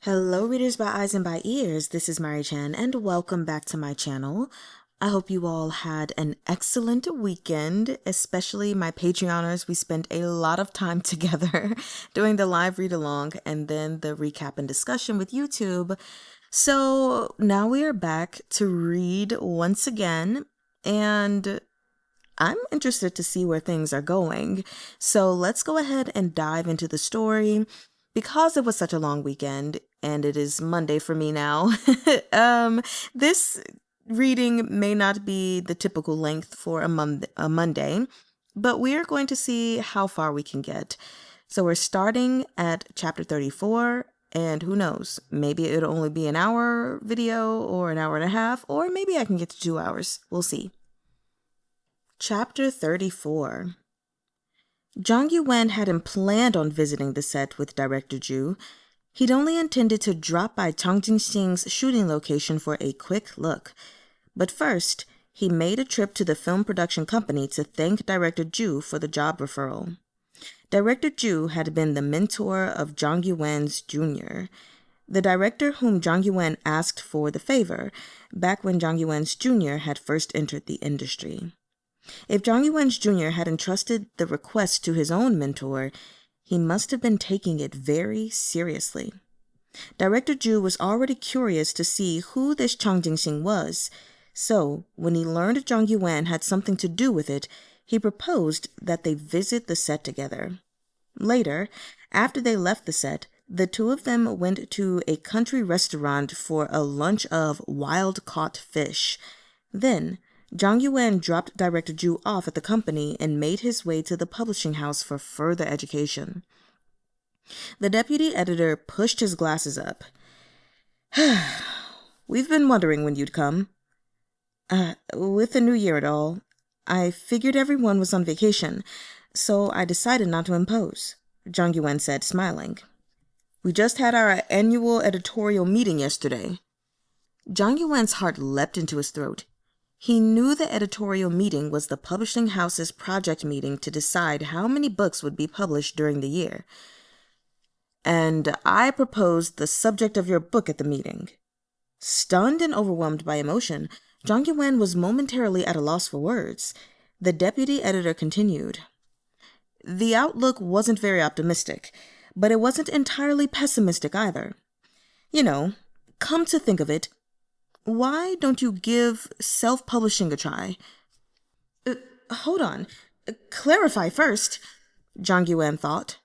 Hello readers by eyes and by ears, this is Mary Chen and welcome back to my channel. I hope you all had an excellent weekend, especially my Patreoners. We spent a lot of time together doing the live read along and then the recap and discussion with YouTube. So now we are back to read once again, and I'm interested to see where things are going. So let's go ahead and dive into the story. Because it was such a long weekend, and it is Monday for me now, this reading may not be the typical length for a Monday, but we are going to see how far we can get. So we're starting at chapter 34, and who knows, maybe it'll only be an hour video or an hour and a half, or maybe I can get to 2 hours. We'll see. Chapter 34. Zhang Yuwen hadn't planned on visiting the set with Director Zhu. He'd only intended to drop by Jinxing's shooting location for a quick look. But first, he made a trip to the film production company to thank Director Zhu for the job referral. Director Zhu had been the mentor of Zhang Yuwen's junior, the director whom Zhang Yuwen asked for the favor back when Zhang Yuwen's junior had first entered the industry. If Zhang Yuwen's junior had entrusted the request to his own mentor, he must have been taking it very seriously. Director Zhu was already curious to see who this Jinxing was, so when he learned Zhang Yuwen had something to do with it, he proposed that they visit the set together. Later, after they left the set, the two of them went to a country restaurant for a lunch of wild-caught fish. Then, Zhang Yuwen dropped Director Zhu off at the company and made his way to the publishing house for further education. The deputy editor pushed his glasses up. "We've been wondering when you'd come. With the new year and all, I figured everyone was on vacation, so I decided not to impose," Zhang Yuwen said, smiling. "We just had our annual editorial meeting yesterday." Zhang Yuwen's heart leapt into his throat. He knew the editorial meeting was the publishing house's project meeting to decide how many books would be published during the year. "And I proposed the subject of your book at the meeting." Stunned and overwhelmed by emotion, Zhang Yuwen was momentarily at a loss for words. The deputy editor continued. "The outlook wasn't very optimistic, but it wasn't entirely pessimistic either. You know, come to think of it, why don't you give self-publishing a try?" Hold on. Clarify first," Zhang Yuwen thought.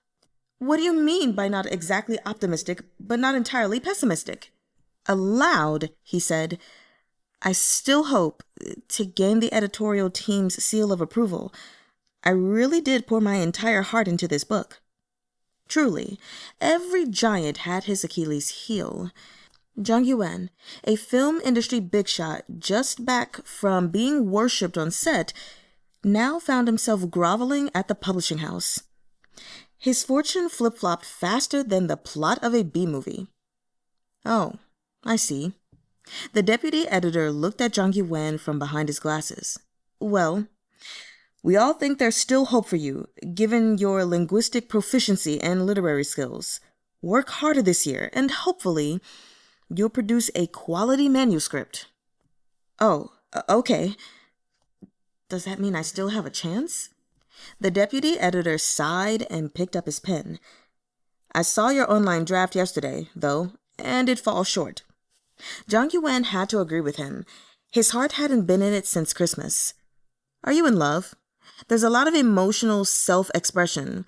"What do you mean by not exactly optimistic, but not entirely pessimistic?" Aloud, he said, "I still hope to gain the editorial team's seal of approval. I really did pour my entire heart into this book." Truly, every giant had his Achilles heel. Zhang Yuwen, a film industry big shot just back from being worshipped on set, now found himself groveling at the publishing house. His fortune flip-flopped faster than the plot of a B-movie. "Oh, I see." The deputy editor looked at Zhang Yuwen from behind his glasses. "Well, we all think there's still hope for you, given your linguistic proficiency and literary skills. Work harder this year, and hopefully you'll produce a quality manuscript." "Oh, okay. Does that mean I still have a chance?" The deputy editor sighed and picked up his pen. "I saw your online draft yesterday, though, and it falls short." Zhang Yuwen had to agree with him. His heart hadn't been in it since Christmas. "Are you in love? There's a lot of emotional self-expression.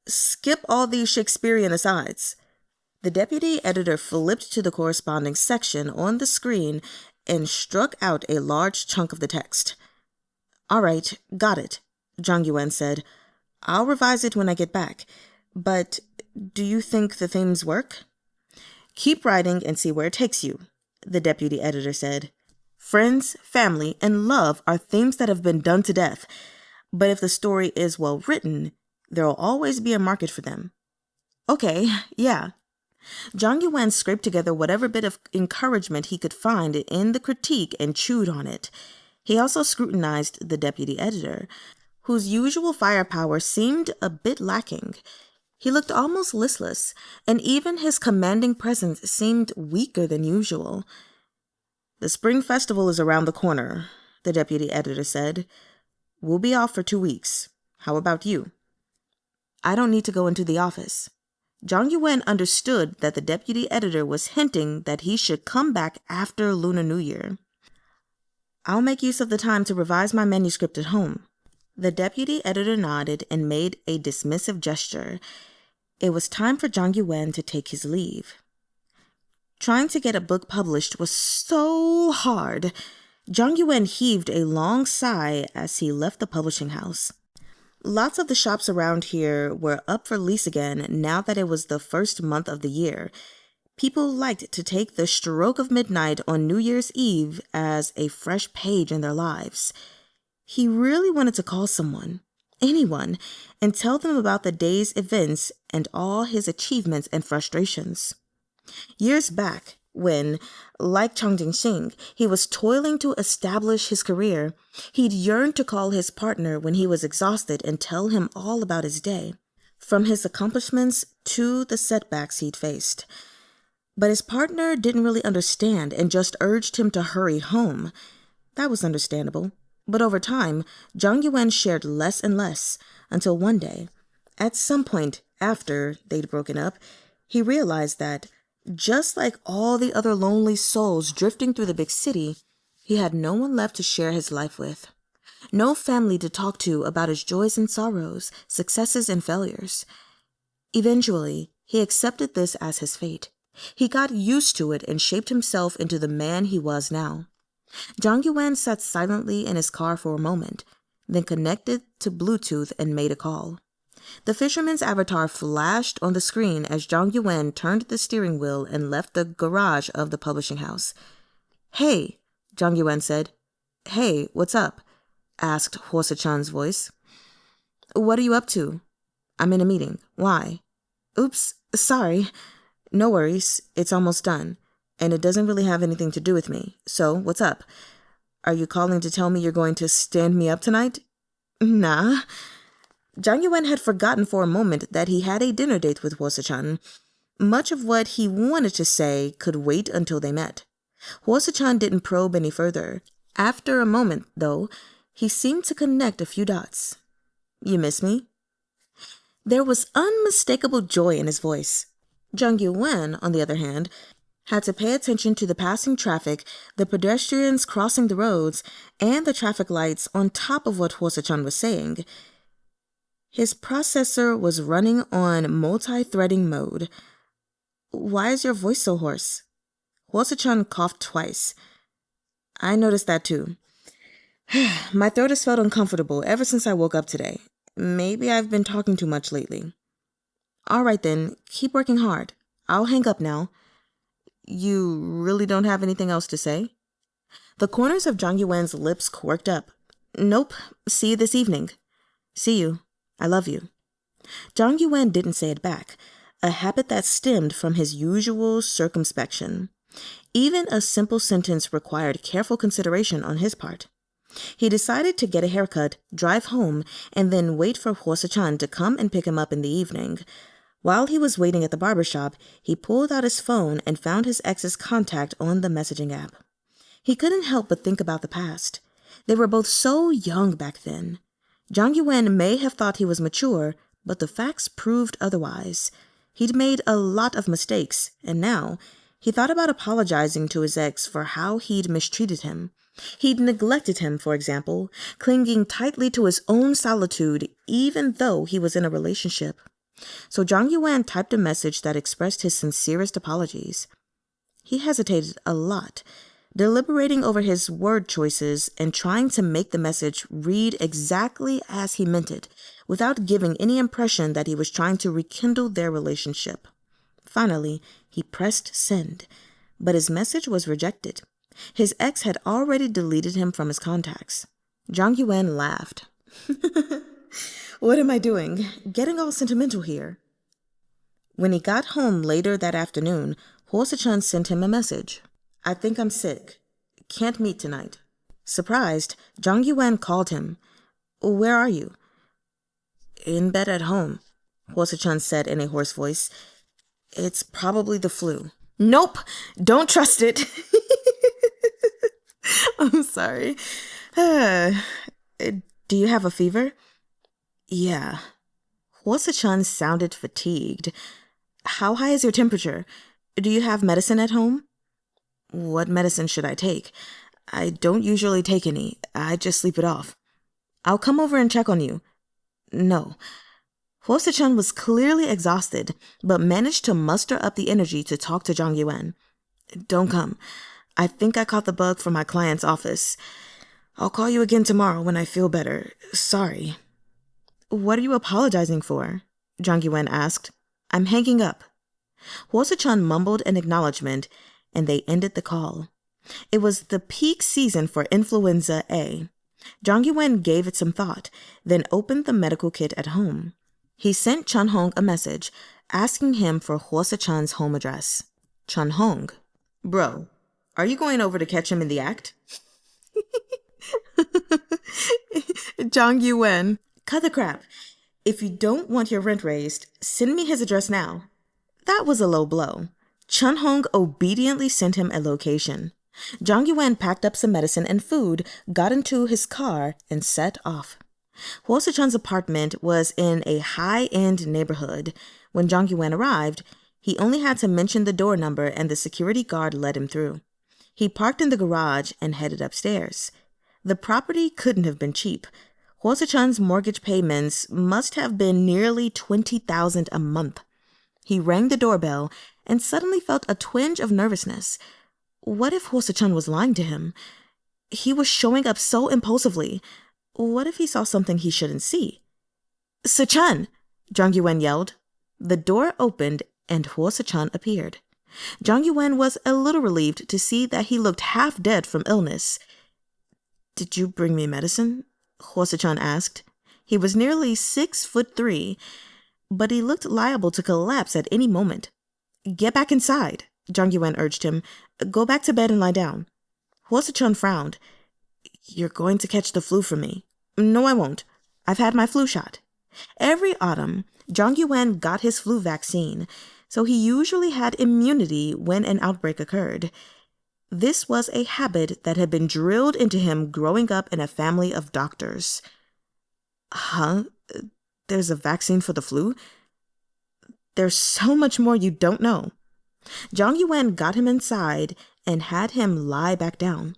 Skip all these Shakespearean asides." The deputy editor flipped to the corresponding section on the screen and struck out a large chunk of the text. "All right, got it," Zhang Yuwen said. "I'll revise it when I get back. But do you think the themes work?" "Keep writing and see where it takes you," the deputy editor said. "Friends, family, and love are themes that have been done to death. But if the story is well written, there'll always be a market for them." "Okay, yeah." Zhang Yuwen scraped together whatever bit of encouragement he could find in the critique and chewed on it. He also scrutinized the deputy editor, whose usual firepower seemed a bit lacking. He looked almost listless, and even his commanding presence seemed weaker than usual. "The spring festival is around the corner," the deputy editor said. "We'll be off for 2 weeks. How about you?" "I don't need to go into the office." Zhang Yuwen understood that the deputy editor was hinting that he should come back after Lunar New Year. "I'll make use of the time to revise my manuscript at home." The deputy editor nodded and made a dismissive gesture. It was time for Zhang Yuwen to take his leave. Trying to get a book published was so hard. Zhang Yuwen heaved a long sigh as he left the publishing house. Lots of the shops around here were up for lease again now that it was the first month of the year. People liked to take the stroke of midnight on New Year's Eve as a fresh page in their lives. He really wanted to call someone, anyone, and tell them about the day's events and all his achievements and frustrations. Years back, when, like Jinxing, he was toiling to establish his career, he'd yearned to call his partner when he was exhausted and tell him all about his day, from his accomplishments to the setbacks he'd faced. But his partner didn't really understand and just urged him to hurry home. That was understandable. But over time, Zhang Yuwen shared less and less, until one day, at some point after they'd broken up, he realized that, just like all the other lonely souls drifting through the big city, he had no one left to share his life with. No family to talk to about his joys and sorrows, successes and failures. Eventually, he accepted this as his fate. He got used to it and shaped himself into the man he was now. Zhang Yuwen sat silently in his car for a moment, then connected to Bluetooth and made a call. The fisherman's avatar flashed on the screen as Zhang Yuwen turned the steering wheel and left the garage of the publishing house. "Hey," Zhang Yuwen said. "Hey, what's up?" asked Suh-chun's voice. "What are you up to?" "I'm in a meeting. Why?" "Oops, sorry." "No worries, it's almost done. And it doesn't really have anything to do with me. So, what's up? Are you calling to tell me you're going to stand me up tonight?" "Nah." Zhang Yuwen had forgotten for a moment that he had a dinner date with Suh-chun. Much of what he wanted to say could wait until they met. Suh-chun didn't probe any further. After a moment, though, he seemed to connect a few dots. "You miss me?" There was unmistakable joy in his voice. Zhang Yuwen, on the other hand, had to pay attention to the passing traffic, the pedestrians crossing the roads, and the traffic lights on top of what Suh-chun was saying. His processor was running on multi-threading mode. "Why is your voice so hoarse?" Suh-chun coughed twice. "I noticed that too. My throat has felt uncomfortable ever since I woke up today. Maybe I've been talking too much lately." "All right then, keep working hard. I'll hang up now." "You really don't have anything else to say?" The corners of Zhang Yuwen's lips quirked up. "Nope. See you this evening." "See you. I love you." Zhang Yuwen didn't say it back, a habit that stemmed from his usual circumspection. Even a simple sentence required careful consideration on his part. He decided to get a haircut, drive home, and then wait for Suh-chun to come and pick him up in the evening. While he was waiting at the barber shop, he pulled out his phone and found his ex's contact on the messaging app. He couldn't help but think about the past. They were both so young back then. Zhang Yuwen may have thought he was mature, but the facts proved otherwise. He'd made a lot of mistakes, and now he thought about apologizing to his ex for how he'd mistreated him. He'd neglected him, for example, clinging tightly to his own solitude even though he was in a relationship. So Zhang Yuwen typed a message that expressed his sincerest apologies. He hesitated a lot, deliberating over his word choices and trying to make the message read exactly as he meant it, without giving any impression that he was trying to rekindle their relationship. Finally, he pressed send, but his message was rejected. His ex had already deleted him from his contacts. Zhang Yuwen laughed. "What am I doing? Getting all sentimental here." When he got home later that afternoon, Suh-chun sent him a message. "I think I'm sick. Can't meet tonight." Surprised, Zhang Yuwen called him. "Where are you?" "In bed at home." Chun said in a hoarse voice. It's probably the flu. Nope, don't trust it. I'm sorry. Do you have a fever? Yeah. Chun sounded fatigued. How high is your temperature? Do you have medicine at home? What medicine should I take? I don't usually take any. I just sleep it off. I'll come over and check on you. No. Chun was clearly exhausted, but managed to muster up the energy to talk to Zhang Yuwen. Don't come. I think I caught the bug from my client's office. I'll call you again tomorrow when I feel better. Sorry. What are you apologizing for? Zhang Yuwen asked. I'm hanging up. Chun mumbled an acknowledgement, and they ended the call. It was the peak season for influenza A. Zhang Yuwen gave it some thought, then opened the medical kit at home. He sent Chahng a message, asking him for Chun's home address. Chahng. Bro, are you going over to catch him in the act? Zhang Yuwen. Cut the crap. If you don't want your rent raised, send me his address now. That was a low blow. Chahng obediently sent him a location. Zhang Yuwen packed up some medicine and food, got into his car, and set off. Chun's apartment was in a high-end neighborhood. When Zhang Yuwen arrived, he only had to mention the door number and the security guard let him through. He parked in the garage and headed upstairs. The property couldn't have been cheap. Chun's mortgage payments must have been nearly $20,000 a month. He rang the doorbell and suddenly felt a twinge of nervousness. What if Chun was lying to him? He was showing up so impulsively. What if he saw something he shouldn't see? Sichen! Zhang Yuwen yelled. The door opened and Chun appeared. Zhang Yuwen was a little relieved to see that he looked half dead from illness. Did you bring me medicine? Chun asked. He was nearly 6'3", but he looked liable to collapse at any moment. Get back inside, Zhang Yuwen urged him. Go back to bed and lie down. Chun frowned. You're going to catch the flu from me. No, I won't. I've had my flu shot. Every autumn, Zhang Yuwen got his flu vaccine, so he usually had immunity when an outbreak occurred. This was a habit that had been drilled into him growing up in a family of doctors. Huh? There's a vaccine for the flu? There's so much more you don't know. Zhang Yuwen got him inside and had him lie back down.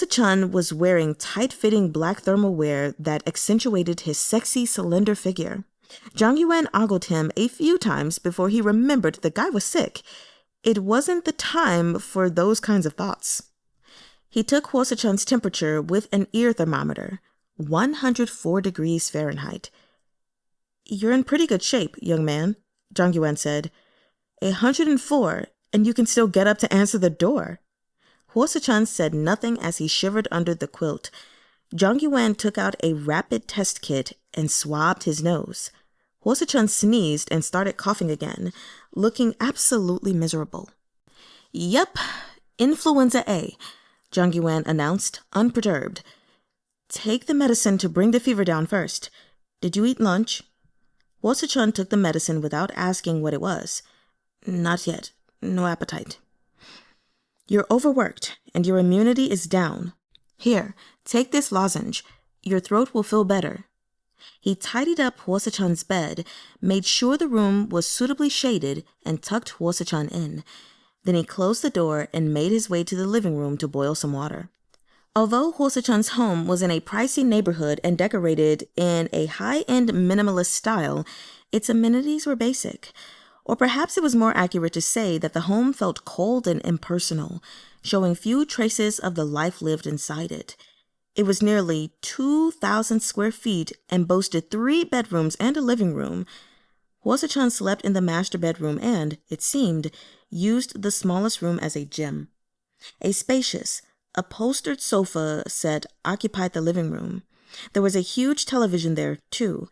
Chun was wearing tight-fitting black thermal wear that accentuated his sexy, slender figure. Zhang Yuwen ogled him a few times before he remembered the guy was sick. It wasn't the time for those kinds of thoughts. He took Chun's temperature with an ear thermometer, 104 degrees Fahrenheit. You're in pretty good shape, young man, Zhang Yuwen said. 104, and you can still get up to answer the door. Chun said nothing as he shivered under the quilt. Zhang Yuwen took out a rapid test kit and swabbed his nose. Chun sneezed and started coughing again, looking absolutely miserable. Yep, influenza A, Zhang Yuwen announced, unperturbed. Take the medicine to bring the fever down first. Did you eat lunch? Chun took the medicine without asking what it was. Not yet. No appetite. You're overworked, and your immunity is down. Here, take this lozenge. Your throat will feel better. He tidied up Chun's bed, made sure the room was suitably shaded, and tucked Chun in. Then he closed the door and made his way to the living room to boil some water. Although Chun's home was in a pricey neighborhood and decorated in a high-end minimalist style, its amenities were basic. Or perhaps it was more accurate to say that the home felt cold and impersonal, showing few traces of the life lived inside it. It was nearly 2,000 square feet and boasted 3 bedrooms and a living room. Chun slept in the master bedroom and, it seemed, used the smallest room as a gym. A spacious, upholstered sofa set occupied the living room. There was a huge television there, too,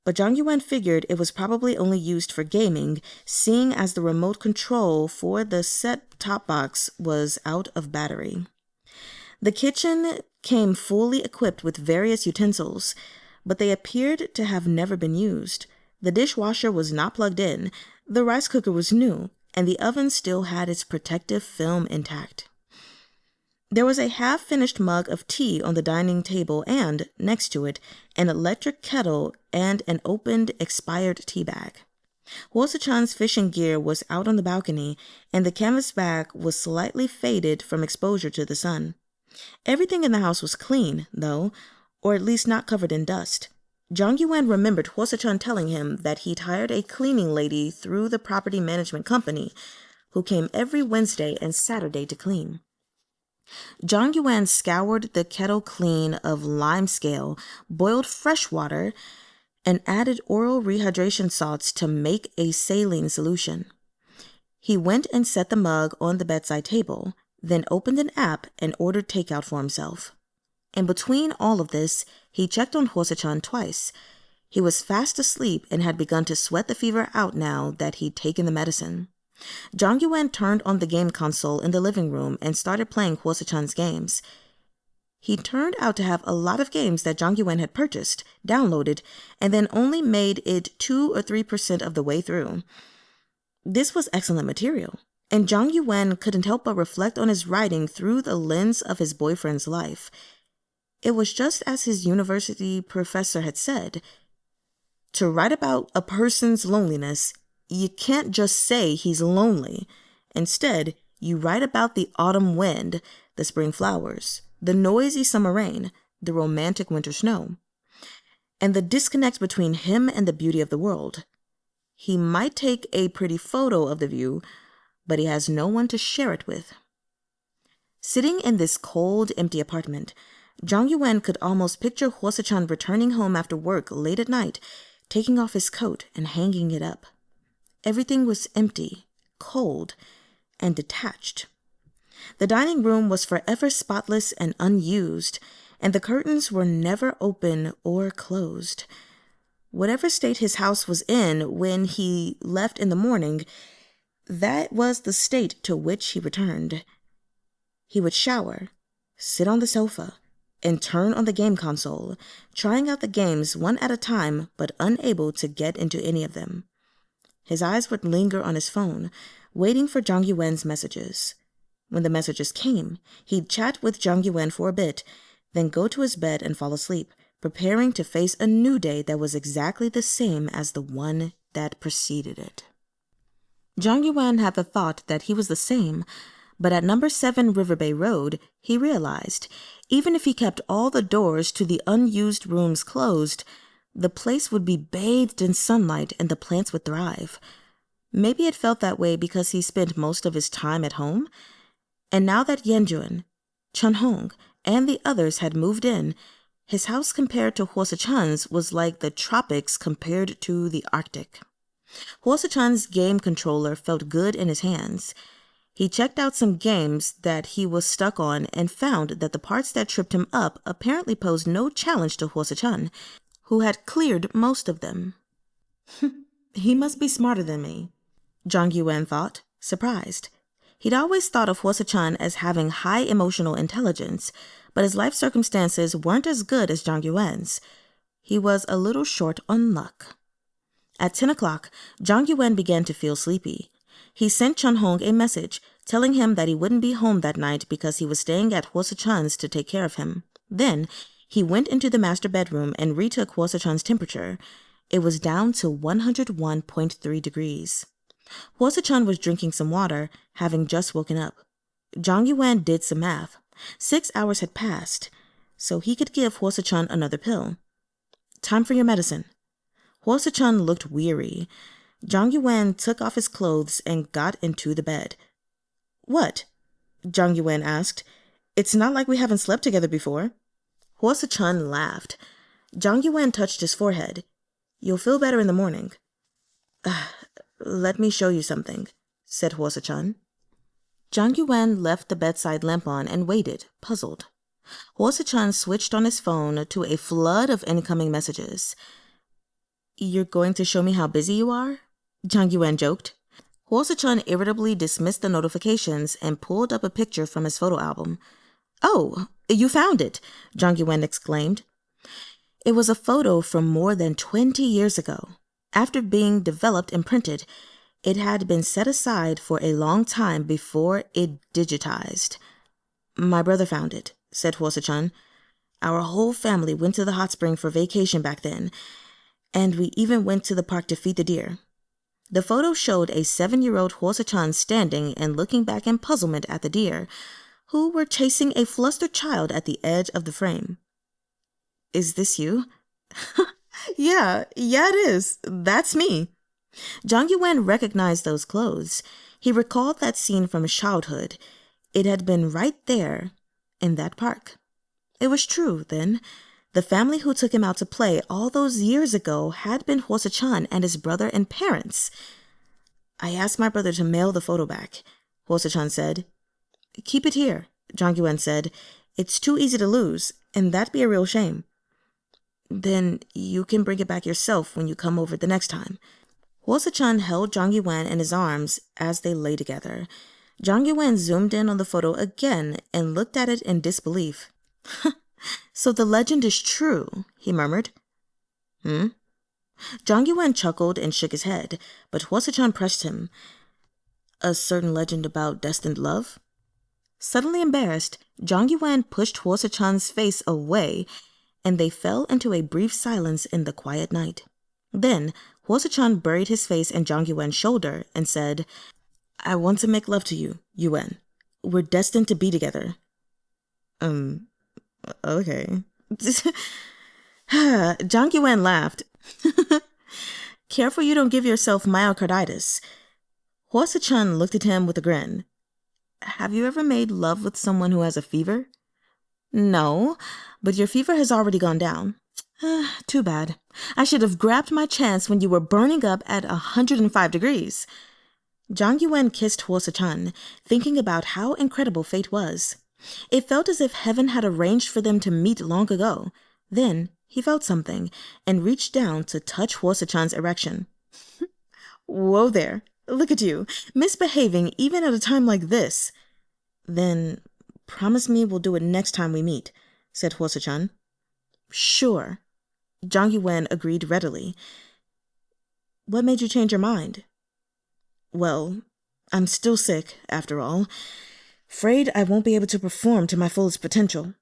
but Zhang Yuwen figured it was probably only used for gaming, seeing as the remote control for the set-top box was out of battery. The kitchen came fully equipped with various utensils, but they appeared to have never been used. The dishwasher was not plugged in, the rice cooker was new, and the oven still had its protective film intact. There was a half-finished mug of tea on the dining table and, next to it, an electric kettle and an opened, expired tea bag. Suh-chun's fishing gear was out on the balcony, and the canvas bag was slightly faded from exposure to the sun. Everything in the house was clean, though, or at least not covered in dust. Yuwen remembered Suh-chun telling him that he'd hired a cleaning lady through the property management company who came every Wednesday and Saturday to clean. Yuwen scoured the kettle clean of limescale, boiled fresh water, and added oral rehydration salts to make a saline solution. He went and set the mug on the bedside table, then opened an app and ordered takeout for himself. In between all of this, he checked on Suh-chun twice. He was fast asleep and had begun to sweat the fever out now that he'd taken the medicine. Yuwen turned on the game console in the living room and started playing Suh-chun's games. He turned out to have a lot of games that Yuwen had purchased, downloaded, and then only made it 2 or 3% of the way through. This was excellent material, and Yuwen couldn't help but reflect on his writing through the lens of his boyfriend's life. It was just as his university professor had said. To write about a person's loneliness, you can't just say he's lonely. Instead, you write about the autumn wind, the spring flowers, the noisy summer rain, the romantic winter snow, and the disconnect between him and the beauty of the world. He might take a pretty photo of the view, but he has no one to share it with. Sitting in this cold, empty apartment, Yuwen could almost picture Suh-chun returning home after work late at night, taking off his coat and hanging it up. Everything was empty, cold, and detached. The dining room was forever spotless and unused, and the curtains were never open or closed. Whatever state his house was in when he left in the morning, that was the state to which he returned. He would shower, sit on the sofa, and turn on the game console, trying out the games one at a time but unable to get into any of them. His eyes would linger on his phone, waiting for Yuwen's messages. When the messages came, he'd chat with Yuwen for a bit, then go to his bed and fall asleep, preparing to face a new day that was exactly the same as the one that preceded it. Yuwen had the thought that he was the same, but at number 7 Riverbay Road, he realized, even if he kept all the doors to the unused rooms closed, the place would be bathed in sunlight and the plants would thrive. Maybe it felt that way because he spent most of his time at home. And now that Yanne, Chahng, and the others had moved in, his house compared to Suh-chun's was like the tropics compared to the Arctic. Suh-chun's game controller felt good in his hands. He checked out some games that he was stuck on and found that the parts that tripped him up apparently posed no challenge to Suh-chun, who had cleared most of them. He must be smarter than me, Yuwen thought, surprised. He'd always thought of Suh-chun as having high emotional intelligence, but his life circumstances weren't as good as Yuwen's. He was a little short on luck. At 10 o'clock, Yuwen began to feel sleepy. He sent Chahng a message, telling him that he wouldn't be home that night because he was staying at Suh-chun's to take care of him. Then, he went into the master bedroom and retook Suh-chun's temperature. It was down to 101.3 degrees. Suh-chun was drinking some water, having just woken up. Yuwen did some math. 6 hours had passed, so he could give Suh-chun another pill. Time for your medicine. Suh-chun looked weary. Yuwen took off his clothes and got into the bed. What? Yuwen asked. It's not like we haven't slept together before. Suh-chun laughed. Yuwen touched his forehead. You'll feel better in the morning. Let me show you something, said Suh-chun. Yuwen left the bedside lamp on and waited, puzzled. Suh-chun switched on his phone to a flood of incoming messages. You're going to show me how busy you are? Yuwen joked. Suh-chun irritably dismissed the notifications and pulled up a picture from his photo album. Oh, you found it, Yuwen exclaimed. It was a photo from more than 20 years ago. After being developed and printed, it had been set aside for a long time before it digitized. My brother found it, said Suh-chun. Our whole family went to the hot spring for vacation back then, and we even went to the park to feed the deer. The photo showed a 7-year-old Suh-chun standing and looking back in puzzlement at the deer, who were chasing a flustered child at the edge of the frame. Is this you? Yeah, it is. That's me. Zhang Yuwen recognized those clothes. He recalled that scene from his childhood. It had been right there, in that park. It was true, then. The family who took him out to play all those years ago had been Suh-chun and his brother and parents. I asked my brother to mail the photo back, Suh-chun said. Keep it here, Zhang Yuwen said. It's too easy to lose, and that'd be a real shame. Then you can bring it back yourself when you come over the next time. Suh-chun held Zhang Yuwen in his arms as they lay together. Zhang Yuwen zoomed in on the photo again and looked at it in disbelief. So the legend is true, he murmured. Zhang Yuwen chuckled and shook his head, but Suh-chun pressed him. A certain legend about destined love? Suddenly embarrassed, Zhang Yuwen pushed Suh-chun's face away, and they fell into a brief silence in the quiet night. Then, Suh-chun buried his face in Zhang Yuwen's shoulder and said, I want to make love to you, Yuwen. We're destined to be together. Okay. Zhang Yuwen laughed. Careful you don't give yourself myocarditis. Suh-chun looked at him with a grin. Have you ever made love with someone who has a fever? No, but your fever has already gone down. Too bad. I should have grabbed my chance when you were burning up at 105 degrees. Zhang Yuwen kissed Suh-chun, thinking about how incredible fate was. It felt as if heaven had arranged for them to meet long ago. Then he felt something and reached down to touch Suh-chun's erection. Whoa there. Look at you, misbehaving even at a time like this. Then promise me we'll do it next time we meet, said Suh-chun. Sure. Zhang Yuwen agreed readily. What made you change your mind? Well, I'm still sick, after all. Afraid I won't be able to perform to my fullest potential.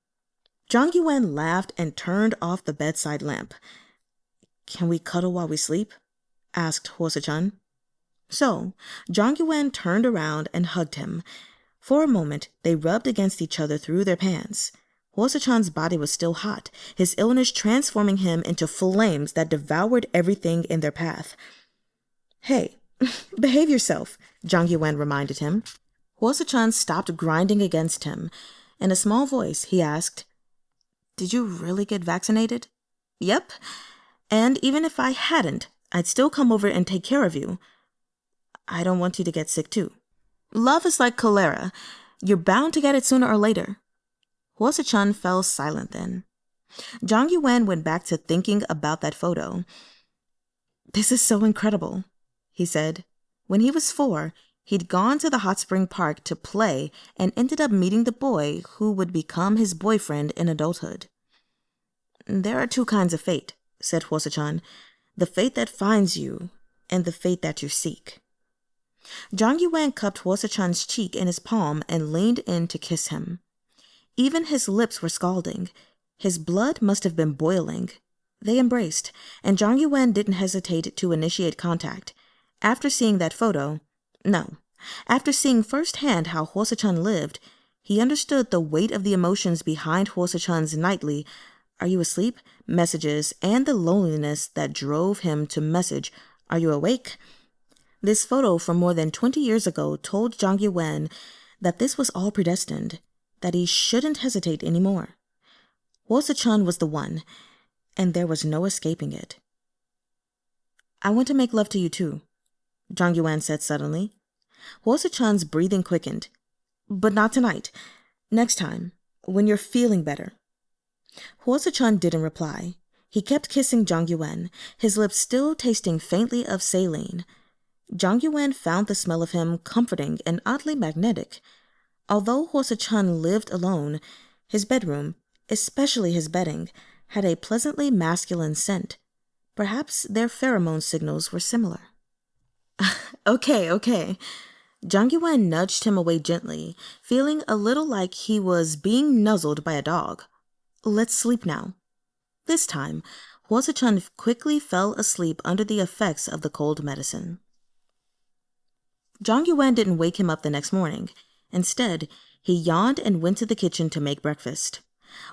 Zhang Yuwen laughed and turned off the bedside lamp. Can we cuddle while we sleep? Asked Suh-chun. So, Zhang Yuwen turned around and hugged him. For a moment, they rubbed against each other through their pants. Suh-chun's body was still hot, his illness transforming him into flames that devoured everything in their path. Hey, behave yourself, Zhang Yuwen reminded him. Suh-chun stopped grinding against him. In a small voice, he asked, Did you really get vaccinated? Yep. And even if I hadn't, I'd still come over and take care of you. I don't want you to get sick too. Love is like cholera. You're bound to get it sooner or later. Suh-chun fell silent then. Zhang Yuwen went back to thinking about that photo. This is so incredible, he said. When he was 4, he'd gone to the hot spring park to play and ended up meeting the boy who would become his boyfriend in adulthood. There are 2 kinds of fate, said Suh-chun. The fate that finds you and the fate that you seek. Zhang Yuwen cupped Suh-chun's cheek in his palm and leaned in to kiss him. Even his lips were scalding. His blood must have been boiling. They embraced, and Zhang Yuwen didn't hesitate to initiate contact. After seeing that photo, after seeing firsthand how Suh-chun lived, he understood the weight of the emotions behind Suh-chun's nightly "Are you asleep?" messages and the loneliness that drove him to message, "Are you awake?" This photo from more than 20 years ago told Zhang Yuwen that this was all predestined, that he shouldn't hesitate anymore. Suh-chun was the one, and there was no escaping it. I want to make love to you too, Zhang Yuwen said suddenly. Suh-chun's breathing quickened. But not tonight. Next time, when you're feeling better. Suh-chun didn't reply. He kept kissing Zhang Yuwen, his lips still tasting faintly of saline. Zhang Yuwen found the smell of him comforting and oddly magnetic. Although Suh-chun lived alone, his bedroom, especially his bedding, had a pleasantly masculine scent. Perhaps their pheromone signals were similar. Okay. Zhang Yuwen nudged him away gently, feeling a little like he was being nuzzled by a dog. Let's sleep now. This time, Suh-chun quickly fell asleep under the effects of the cold medicine. Zhang Yuwen didn't wake him up the next morning. Instead, he yawned and went to the kitchen to make breakfast.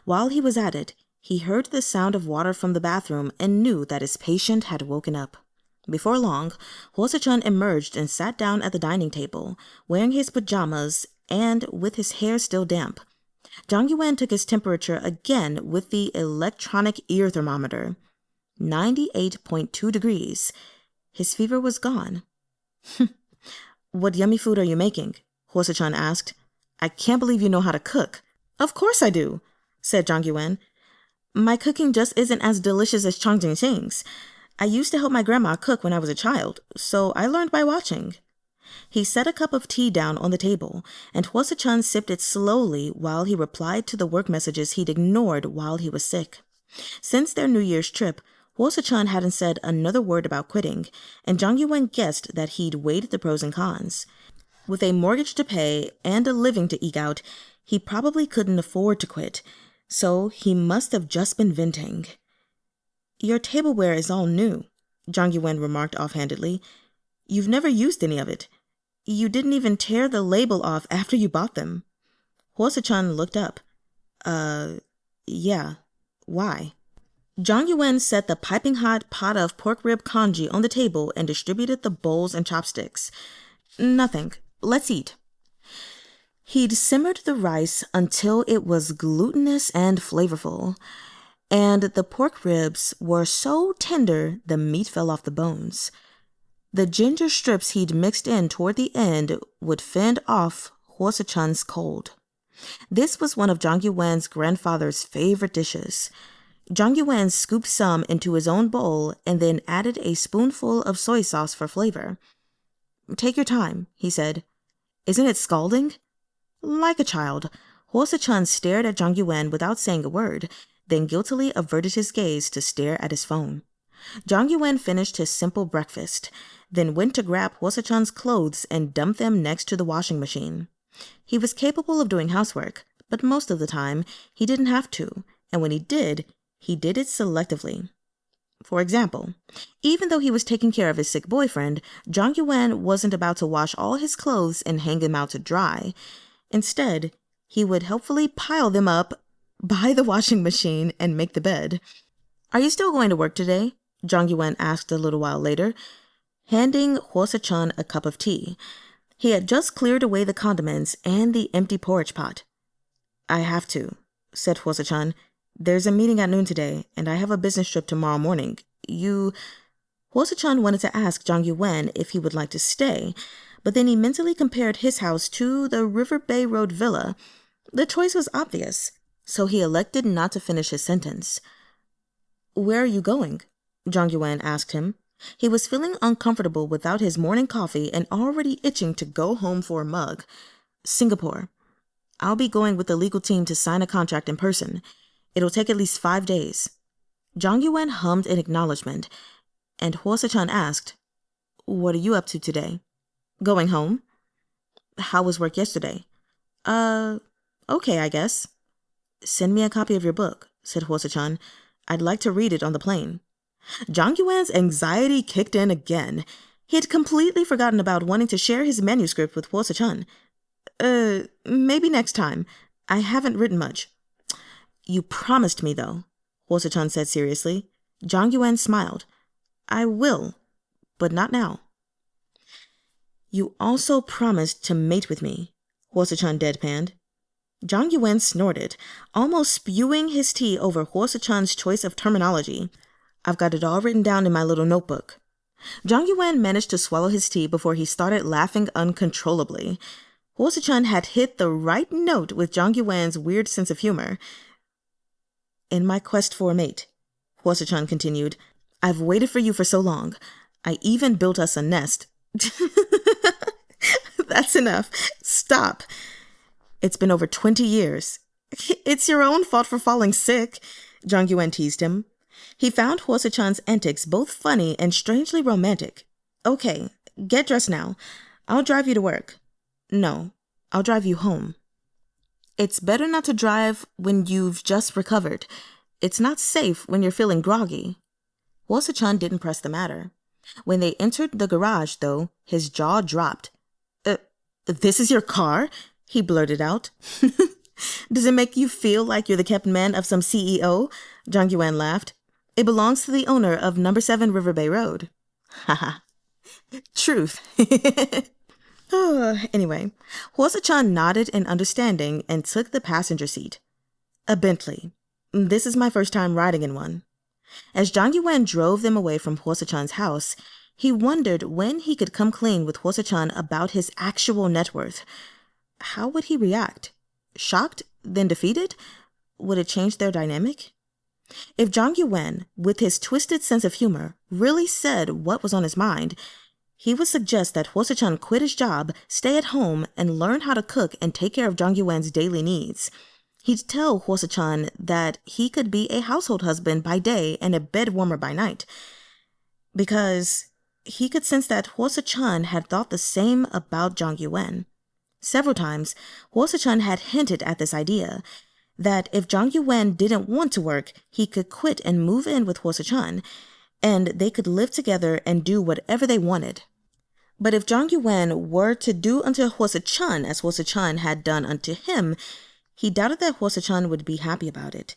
While he was at it, he heard the sound of water from the bathroom and knew that his patient had woken up. Before long, Suh-chun emerged and sat down at the dining table, wearing his pajamas and with his hair still damp. Zhang Yuwen took his temperature again with the electronic ear thermometer. 98.2 degrees. His fever was gone. What yummy food are you making? Suh-chun asked. I can't believe you know how to cook. Of course I do, said Zhang Yuwen. My cooking just isn't as delicious as Chang Jinxing's. I used to help my grandma cook when I was a child, so I learned by watching. He set a cup of tea down on the table, and Suh-chun sipped it slowly while he replied to the work messages he'd ignored while he was sick. Since their New Year's trip, Suh-chun hadn't said another word about quitting, and Zhang Yuwen guessed that he'd weighed the pros and cons. With a mortgage to pay and a living to eke out, he probably couldn't afford to quit, so he must have just been venting. Your tableware is all new, Zhang Yuwen remarked offhandedly. You've never used any of it. You didn't even tear the label off after you bought them. Suh-chun looked up. Yeah. Why? Zhang Yuwen set the piping hot pot of pork rib congee on the table and distributed the bowls and chopsticks. Nothing. Let's eat. He'd simmered the rice until it was glutinous and flavorful, and the pork ribs were so tender the meat fell off the bones. The ginger strips he'd mixed in toward the end would fend off Suh-chun's cold. This was one of Zhang Yuwen's grandfather's favorite dishes. Zhang Yuwen scooped some into his own bowl and then added a spoonful of soy sauce for flavor. Take your time, he said. Isn't it scalding? Like a child, Suh-chun stared at Zhang Yuwen without saying a word, then guiltily averted his gaze to stare at his phone. Zhang Yuwen finished his simple breakfast, then went to grab Suh-chun's clothes and dump them next to the washing machine. He was capable of doing housework, but most of the time he didn't have to, and when he did it selectively. For example, even though he was taking care of his sick boyfriend, Zhang Yuwen wasn't about to wash all his clothes and hang them out to dry. Instead, he would helpfully pile them up by the washing machine and make the bed. Are you still going to work today? Zhang Yuwen asked a little while later, handing Suh-chun a cup of tea. He had just cleared away the condiments and the empty porridge pot. I have to, said Suh-chun. There's a meeting at noon today, and I have a business trip tomorrow morning. Suh-chun wanted to ask Zhang Yuwen if he would like to stay, but then he mentally compared his house to the Riverbay Road villa. The choice was obvious, so he elected not to finish his sentence. Where are you going? Zhang Yuwen asked him. He was feeling uncomfortable without his morning coffee and already itching to go home for a mug. Singapore. I'll be going with the legal team to sign a contract in person. It'll take at least 5 days. Zhang Yuwen hummed in acknowledgement, and Suh-chun asked, What are you up to today? Going home? How was work yesterday? Okay, I guess. Send me a copy of your book, said Suh-chun. I'd like to read it on the plane. Zhang Yuwen's anxiety kicked in again. He had completely forgotten about wanting to share his manuscript with Suh-chun. Maybe next time. I haven't written much. You promised me, though, Suh-chun said seriously. Zhang Yuwen smiled. I will, but not now. You also promised to mate with me, Suh-chun deadpanned. Zhang Yuwen snorted, almost spewing his tea over Suh-chun's choice of terminology. I've got it all written down in my little notebook. Zhang Yuwen managed to swallow his tea before he started laughing uncontrollably. Suh-chun had hit the right note with Zhang Yuwen's weird sense of humor. In my quest for a mate, Suh-chun continued, I've waited for you for so long. I even built us a nest. That's enough. Stop. It's been over 20 years. It's your own fault for falling sick, Zhang Yuwen teased him. He found Suh-chun's antics both funny and strangely romantic. Okay, get dressed now. I'll drive you to work. No, I'll drive you home. It's better not to drive when you've just recovered. It's not safe when you're feeling groggy. Suh-chun didn't press the matter. When they entered the garage, though, his jaw dropped. This is your car? He blurted out. Does it make you feel like you're the kept man of some CEO? Yuwen laughed. It belongs to the owner of number 7 Riverbay Road. Haha. Truth. Anyway, Suh-chun nodded in understanding and took the passenger seat. A Bentley. This is my first time riding in one. As Zhang Yuwen drove them away from Suh-chun's house, he wondered when he could come clean with Suh-chun about his actual net worth. How would he react? Shocked, then defeated? Would it change their dynamic? If Zhang Yuwen, with his twisted sense of humor, really said what was on his mind, he would suggest that Suh-chun quit his job, stay at home, and learn how to cook and take care of Zhang Yuwen's daily needs. He'd tell Suh-chun that he could be a household husband by day and a bed warmer by night. Because he could sense that Suh-chun had thought the same about Zhang Yuwen. Several times, Suh-chun had hinted at this idea, that if Zhang Yuwen didn't want to work, he could quit and move in with Suh-chun, and they could live together and do whatever they wanted. But if Zhang Yuwen were to do unto Suh-chun as Suh-chun had done unto him, he doubted that Suh-chun would be happy about it.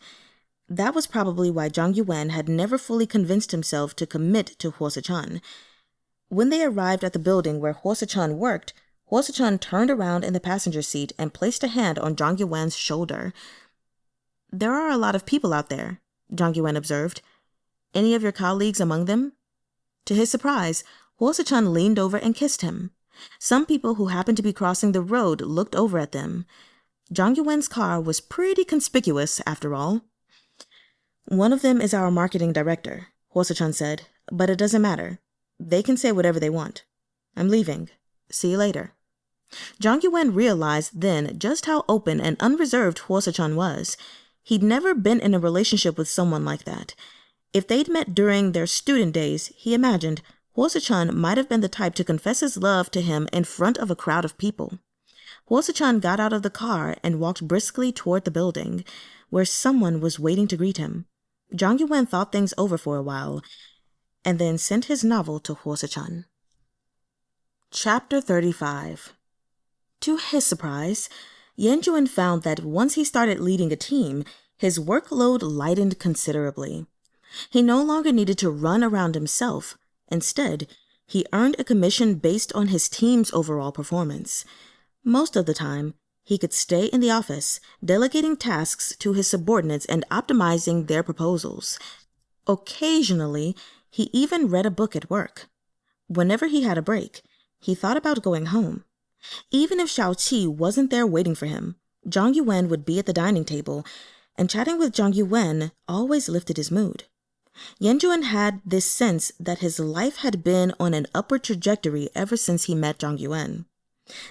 That was probably why Zhang Yuwen had never fully convinced himself to commit to Suh-chun. When they arrived at the building where Suh-chun worked, Suh-chun turned around in the passenger seat and placed a hand on Zhang Yuwen's shoulder. There are a lot of people out there, Zhang Yuwen observed. Any of your colleagues among them? To his surprise, Suh-chun leaned over and kissed him. Some people who happened to be crossing the road looked over at them. Zhang Yuwen's car was pretty conspicuous, after all. One of them is our marketing director, Suh-chun said, but it doesn't matter. They can say whatever they want. I'm leaving. See you later. Zhang Yuwen realized then just how open and unreserved Suh-chun was. He'd never been in a relationship with someone like that. If they'd met during their student days, he imagined Suh-chun might have been the type to confess his love to him in front of a crowd of people. Suh-chun got out of the car and walked briskly toward the building, where someone was waiting to greet him. Zhang Yuwen thought things over for a while, and then sent his novel to Suh-chun. Chapter 35. To his surprise, Yuwen found that once he started leading a team, his workload lightened considerably. He no longer needed to run around himself. Instead, he earned a commission based on his team's overall performance. Most of the time, he could stay in the office, delegating tasks to his subordinates and optimizing their proposals. Occasionally, he even read a book at work. Whenever he had a break, he thought about going home. Even if Xiao-Qi wasn't there waiting for him, Zhang Yuwen would be at the dining table, and chatting with Zhang Yuwen always lifted his mood. Yuwen had this sense that his life had been on an upward trajectory ever since he met Zhang Yuwen.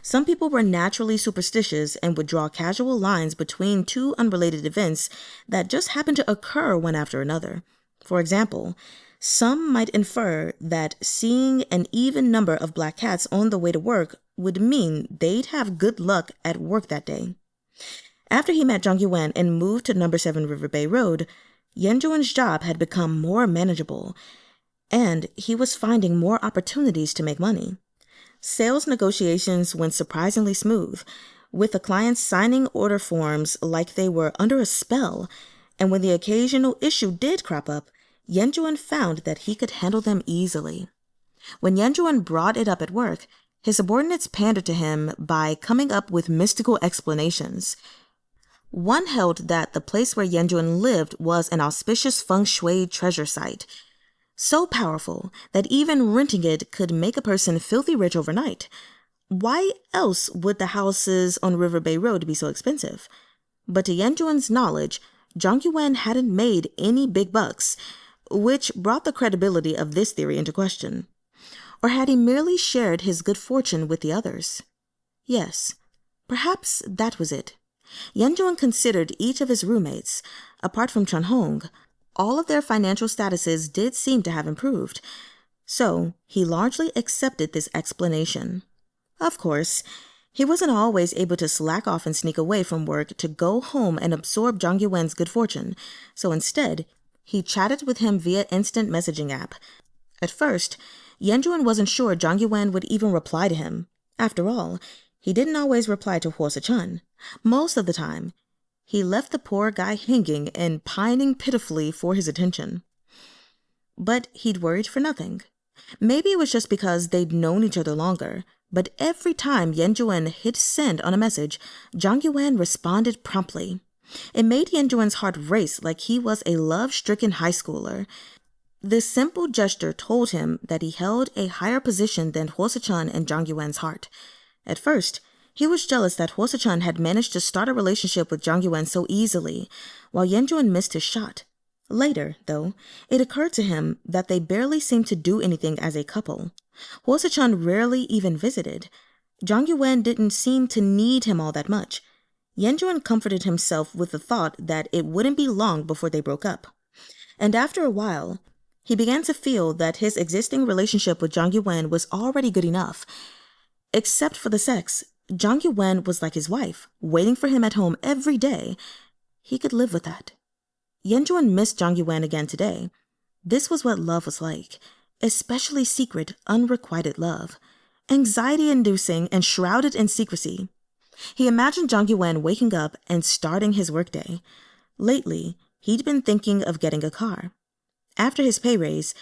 Some people were naturally superstitious and would draw casual lines between two unrelated events that just happened to occur one after another. For example, some might infer that seeing an even number of black cats on the way to work would mean they'd have good luck at work that day. After he met Zhang Yuwen and moved to number 7 Riverbay Road, Yuwen's job had become more manageable, and he was finding more opportunities to make money. Sales negotiations went surprisingly smooth, with the clients signing order forms like they were under a spell, and when the occasional issue did crop up, Yuwen found that he could handle them easily. When Yuwen brought it up at work, his subordinates pandered to him by coming up with mystical explanations. One held that the place where Yuwen lived was an auspicious feng shui treasure site, so powerful that even renting it could make a person filthy rich overnight. Why else would the houses on Riverbay Road be so expensive? But to Yuwen's knowledge, Zhang Yuwen hadn't made any big bucks, which brought the credibility of this theory into question. Or had he merely shared his good fortune with the others? Yes, perhaps that was it. Yuwen considered each of his roommates, apart from Chahng, All of their financial statuses did seem to have improved, so he largely accepted this explanation. Of course, he wasn't always able to slack off and sneak away from work to go home and absorb Zhang Yuwen's good fortune, so instead, he chatted with him via instant messaging app. At first, Yuwen wasn't sure Zhang Yuwen would even reply to him. After all, he didn't always reply to Suh-chun. Most of the time, he left the poor guy hanging and pining pitifully for his attention. But he'd worried for nothing. Maybe it was just because they'd known each other longer, but every time Yuwen hit send on a message, Zhang Yuwen responded promptly. It made Yuwen's heart race like he was a love-stricken high schooler. This simple gesture told him that he held a higher position than Suh-chun in Zhang Yuwen's heart. At first, he was jealous that Suh-chun had managed to start a relationship with Zhang Yuwen so easily, while Yuwen missed his shot. Later, though, it occurred to him that they barely seemed to do anything as a couple. Suh-chun rarely even visited. Zhang Yuwen didn't seem to need him all that much. Yuwen comforted himself with the thought that it wouldn't be long before they broke up. And after a while, he began to feel that his existing relationship with Zhang Yuwen was already good enough. Except for the sex, Zhang Yuwen was like his wife, waiting for him at home every day. He could live with that. Yuwen missed Zhang Yuwen again today. This was what love was like, especially secret, unrequited love. Anxiety-inducing and shrouded in secrecy. He imagined Zhang Yuwen waking up and starting his workday. Lately, he'd been thinking of getting a car. After his pay raise,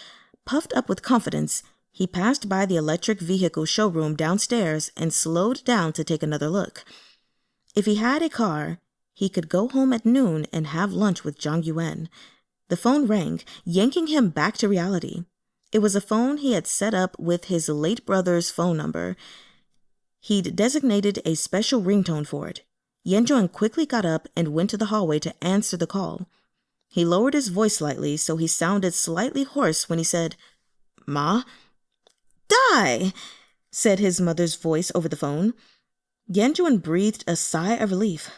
puffed up with confidence, he passed by the electric vehicle showroom downstairs and slowed down to take another look. If he had a car, he could go home at noon and have lunch with Zhang Yuwen. The phone rang, yanking him back to reality. It was a phone he had set up with his late brother's phone number. He'd designated a special ringtone for it. Yuwen quickly got up and went to the hallway to answer the call. He lowered his voice slightly so he sounded slightly hoarse when he said, "Ma?" "Die!" said his mother's voice over the phone. Yuwen breathed a sigh of relief.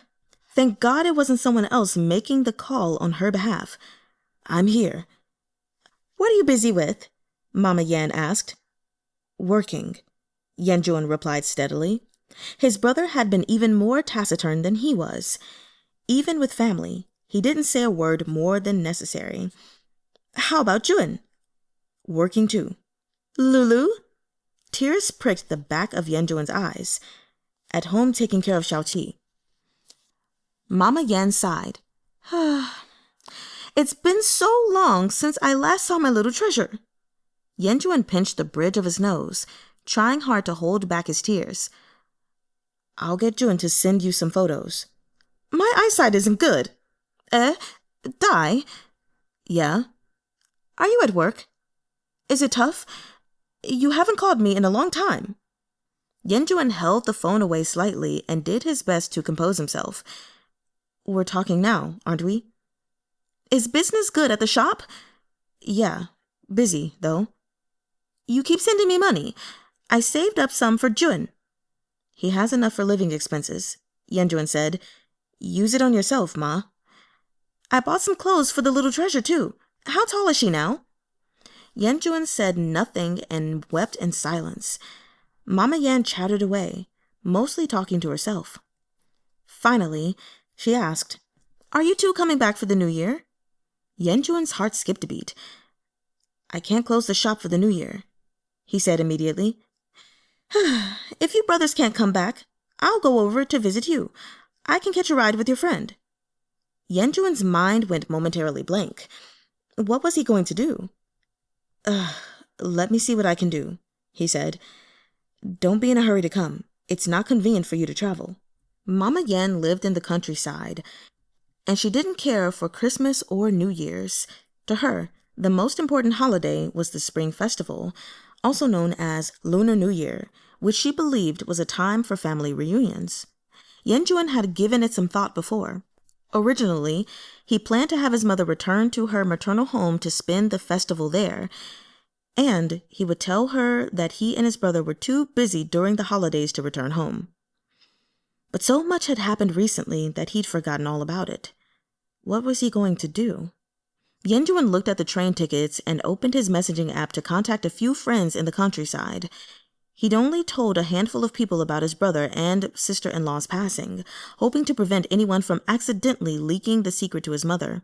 Thank God it wasn't someone else making the call on her behalf. "I'm here." "What are you busy with?" Mama Yan asked. "Working," Yuwen replied steadily. His brother had been even more taciturn than he was. Even with family, he didn't say a word more than necessary. "How about Yuwen?" "Working too." "Lulu?" Tears pricked the back of Yuwen's eyes. "At home taking care of Xiao-chi." Mama Yan sighed. "It's been so long since I last saw my little treasure." Yuwen pinched the bridge of his nose, trying hard to hold back his tears. "I'll get Jun to send you some photos." "My eyesight isn't good." Dai?" "Yeah?" "Are you at work? Is it tough? You haven't called me in a long time." Yuwen held the phone away slightly and did his best to compose himself. "We're talking now, aren't we?" "Is business good at the shop?" "Yeah, busy, though." "You keep sending me money. I saved up some for Jun." "He has enough for living expenses," Yuwen said. "Use it on yourself, Ma." "I bought some clothes for the little treasure, too. How tall is she now?" Yuwen said nothing and wept in silence. Mama Yan chattered away, mostly talking to herself. Finally, she asked, "Are you two coming back for the New Year?" Yuwen's heart skipped a beat. "I can't close the shop for the New Year," he said immediately. "If you brothers can't come back, I'll go over to visit you. I can catch a ride with your friend." Yuwen's mind went momentarily blank. What was he going to do? Let me see what I can do," he said. "Don't be in a hurry to come. It's not convenient for you to travel." Mama Yan lived in the countryside, and she didn't care for Christmas or New Year's. To her, the most important holiday was the Spring Festival, also known as Lunar New Year, which she believed was a time for family reunions. Yuwen had given it some thought before. Originally, he planned to have his mother return to her maternal home to spend the festival there, and he would tell her that he and his brother were too busy during the holidays to return home. But so much had happened recently that he'd forgotten all about it. What was he going to do? Yuwen looked at the train tickets and opened his messaging app to contact a few friends in the countryside. He'd only told a handful of people about his brother and sister-in-law's passing, hoping to prevent anyone from accidentally leaking the secret to his mother.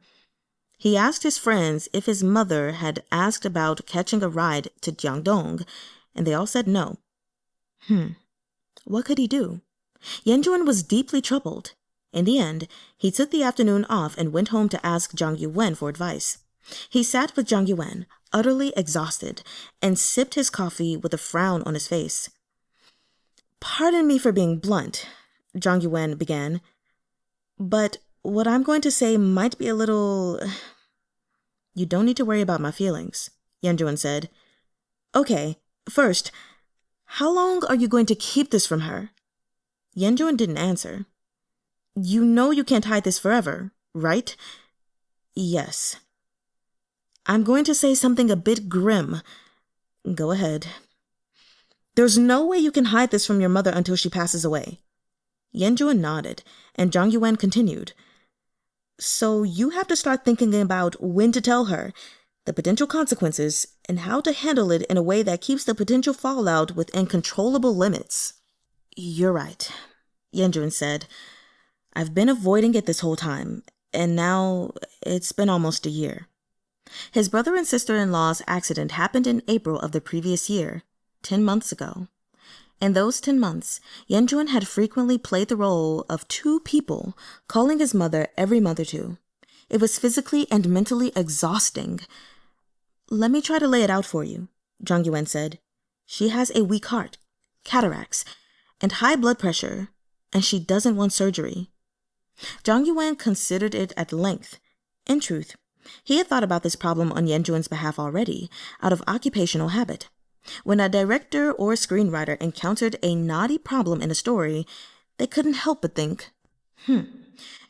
He asked his friends if his mother had asked about catching a ride to Jiangdong, and they all said no. What could he do? Yuwen was deeply troubled. In the end, he took the afternoon off and went home to ask Zhang Yuwen for advice. He sat with Zhang Yuwen, utterly exhausted, and sipped his coffee with a frown on his face. "Pardon me for being blunt," Zhang Yuwen began, "but what I'm going to say might be a little—" "You don't need to worry about my feelings," Yuwen said. "Okay, first, how long are you going to keep this from her?" Yuwen didn't answer. "You know you can't hide this forever, right?" "Yes." "I'm going to say something a bit grim." "Go ahead." "There's no way you can hide this from your mother until she passes away." Yuwen nodded, and Zhang Yuwen continued. "So you have to start thinking about when to tell her, the potential consequences, and how to handle it in a way that keeps the potential fallout within controllable limits." "You're right," Yuwen said. "I've been avoiding it this whole time, and now it's been almost a year." His brother and sister-in-law's accident happened in April of the previous year, 10 months ago. In those 10 months, Yuwen had frequently played the role of two people, calling his mother every month or two. It was physically and mentally exhausting. "Let me try to lay it out for you," Zhang Yuwen said. "She has a weak heart, cataracts, and high blood pressure, and she doesn't want surgery." Zhang Yuwen considered it at length. In truth, he had thought about this problem on Yuwen's behalf already, out of occupational habit. When a director or screenwriter encountered a knotty problem in a story, they couldn't help but think,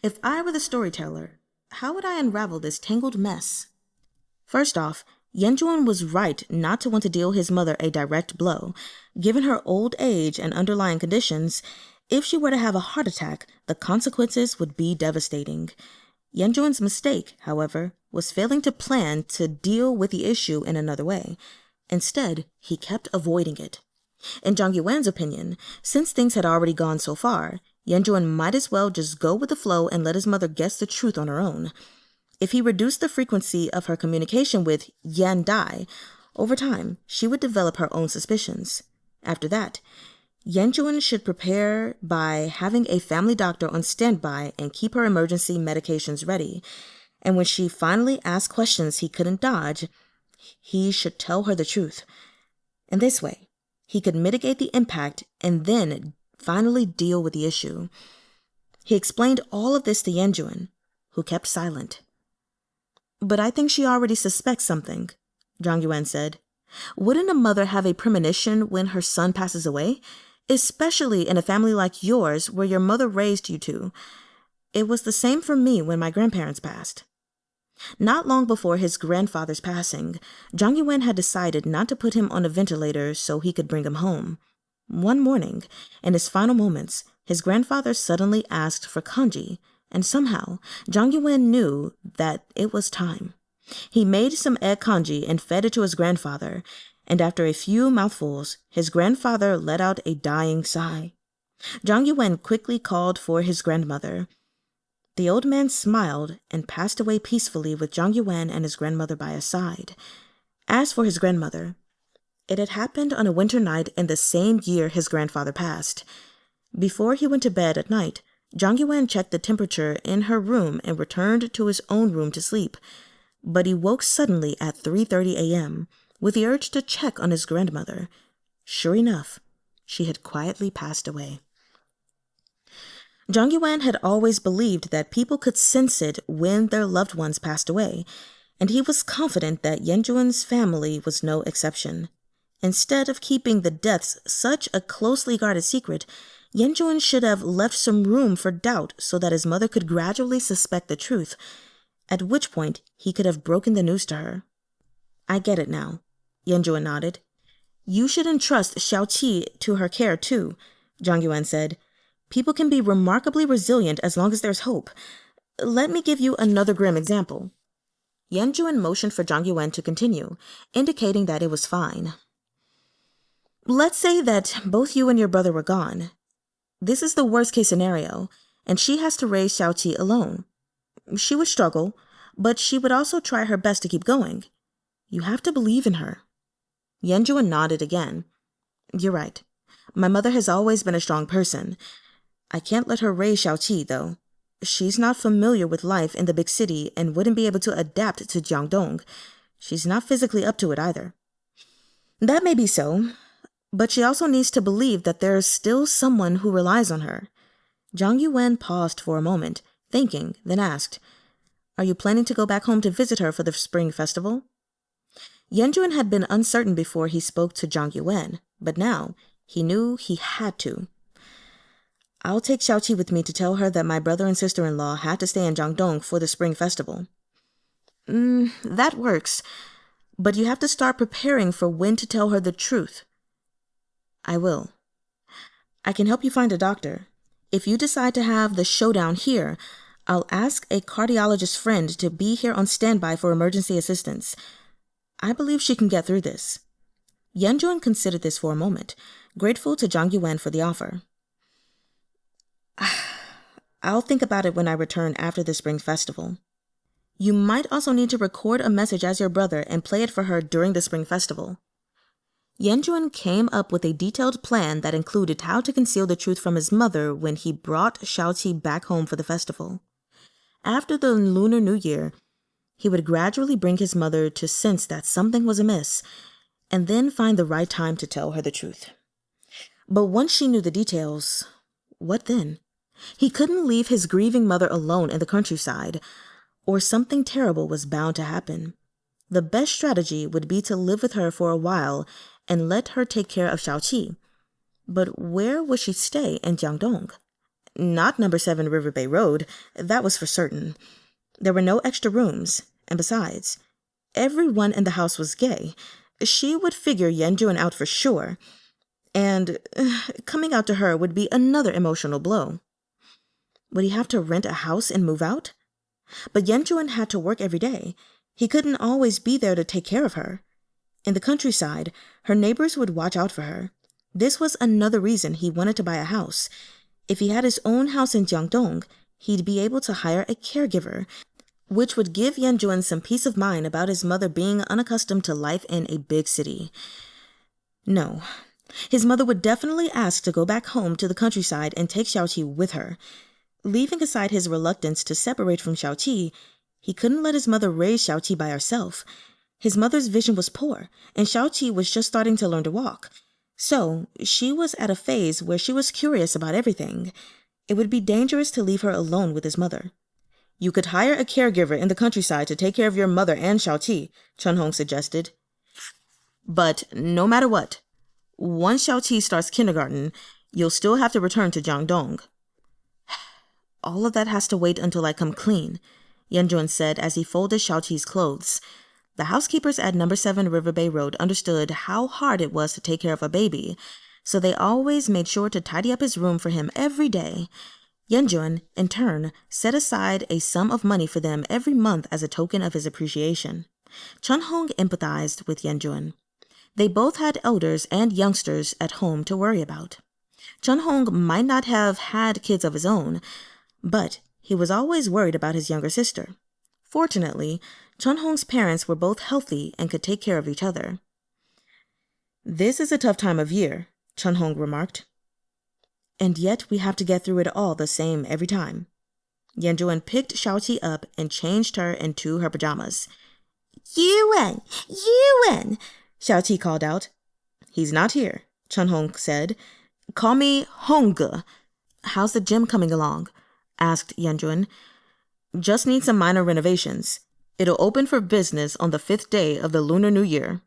if I were the storyteller, how would I unravel this tangled mess? First off, Yuwen was right not to want to deal his mother a direct blow. Given her old age and underlying conditions, if she were to have a heart attack, the consequences would be devastating. Yuwen's mistake, however, was failing to plan to deal with the issue in another way. Instead, he kept avoiding it. In Zhang Yuwen's opinion, since things had already gone so far, Yuwen might as well just go with the flow and let his mother guess the truth on her own. If he reduced the frequency of her communication with Yanne, over time, she would develop her own suspicions. After that, Yuwen should prepare by having a family doctor on standby and keep her emergency medications ready. And when she finally asked questions he couldn't dodge, he should tell her the truth. In this way, he could mitigate the impact and then finally deal with the issue. He explained all of this to Yuwen, who kept silent. "But I think she already suspects something," Zhang Yuwen said. "Wouldn't a mother have a premonition when her son passes away? Especially in a family like yours where your mother raised you two. It was the same for me when my grandparents passed." Not long before his grandfather's passing, Zhang Yuwen had decided not to put him on a ventilator so he could bring him home. One morning, in his final moments, his grandfather suddenly asked for kanji, and somehow Zhang Yuwen knew that it was time. He made some egg kanji and fed it to his grandfather, and after a few mouthfuls, his grandfather let out a dying sigh. Zhang Yuwen quickly called for his grandmother. The old man smiled and passed away peacefully with Zhang Yuwen and his grandmother by his side. As for his grandmother, it had happened on a winter night in the same year his grandfather passed. Before he went to bed at night, Zhang Yuwen checked the temperature in her room and returned to his own room to sleep. But he woke suddenly at 3:30 a.m., with the urge to check on his grandmother. Sure enough, she had quietly passed away. Zhang Yuwen had always believed that people could sense it when their loved ones passed away, and he was confident that Yuwen's family was no exception. Instead of keeping the deaths such a closely guarded secret, Yuwen should have left some room for doubt so that his mother could gradually suspect the truth, at which point he could have broken the news to her. "I get it now," Yuwen nodded. "You should entrust Xiao-chee to her care too," Zhang Yuwen said. "People can be remarkably resilient as long as there's hope. Let me give you another grim example." Yuwen motioned for Zhang Yuwen to continue, indicating that it was fine. Let's say that both you and your brother were gone. This is the worst-case scenario, and she has to raise Xiaoqi alone. She would struggle, but she would also try her best to keep going. You have to believe in her. Yuwen nodded again. You're right. My mother has always been a strong person. I can't let her raise Xiaoqi, though. She's not familiar with life in the big city and wouldn't be able to adapt to Jiangdong. She's not physically up to it either. That may be so, but she also needs to believe that there is still someone who relies on her. Zhang Yuwen paused for a moment, thinking, then asked, Are you planning to go back home to visit her for the spring festival? Yuwen had been uncertain before he spoke to Zhang Yuwen, but now he knew he had to. I'll take Xiaoqi with me to tell her that my brother and sister-in-law had to stay in Jiangdong for the spring festival. That works, but you have to start preparing for when to tell her the truth. I will. I can help you find a doctor. If you decide to have the showdown here, I'll ask a cardiologist friend to be here on standby for emergency assistance. I believe she can get through this. Yuwen considered this for a moment, grateful to Zhang Yuwen for the offer. I'll think about it when I return after the spring festival. You might also need to record a message as your brother and play it for her during the spring festival. Yuwen came up with a detailed plan that included how to conceal the truth from his mother when he brought Xiaoqi back home for the festival. After the Lunar New Year, he would gradually bring his mother to sense that something was amiss, and then find the right time to tell her the truth. But once she knew the details, what then? He couldn't leave his grieving mother alone in the countryside, or something terrible was bound to happen. The best strategy would be to live with her for a while and let her take care of Xiaoqi. But where would she stay in Jiangdong? Not number 7 Riverbay Road, that was for certain. There were no extra rooms, and besides, everyone in the house was gay. She would figure Yuwen out for sure, and coming out to her would be another emotional blow. Would he have to rent a house and move out? But Yuwen had to work every day. He couldn't always be there to take care of her. In the countryside, her neighbors would watch out for her. This was another reason he wanted to buy a house. If he had his own house in Jiangdong, he'd be able to hire a caregiver, which would give Yuwen some peace of mind about his mother being unaccustomed to life in a big city. No, his mother would definitely ask to go back home to the countryside and take Xiaoqi with her. Leaving aside his reluctance to separate from Xiaoqi, he couldn't let his mother raise Xiaoqi by herself. His mother's vision was poor, and Xiaoqi was just starting to learn to walk. So, she was at a phase where she was curious about everything. It would be dangerous to leave her alone with his mother. You could hire a caregiver in the countryside to take care of your mother and Xiaoqi, Chahng suggested. But no matter what, once Xiaoqi starts kindergarten, you'll still have to return to Jiangdong. All of that has to wait until I come clean, Yuwen said as he folded Xiaoqi's clothes. The housekeepers at number 7 Riverbay Road understood how hard it was to take care of a baby, so they always made sure to tidy up his room for him every day. Yuwen, in turn, set aside a sum of money for them every month as a token of his appreciation. Chahng empathized with Yuwen. They both had elders and youngsters at home to worry about. Chahng might not have had kids of his own, but he was always worried about his younger sister. Fortunately, Chahng's parents were both healthy and could take care of each other. This is a tough time of year, Chahng remarked. And yet we have to get through it all the same every time. Yuwen picked Xiaoqi up and changed her into her pajamas. Yuwen! Yuwen! Xiaoqi called out. He's not here, Chahng said. Call me Hong. How's the gym coming along? Asked Yuwen. Just need some minor renovations. It'll open for business on the 5th day of the Lunar New Year.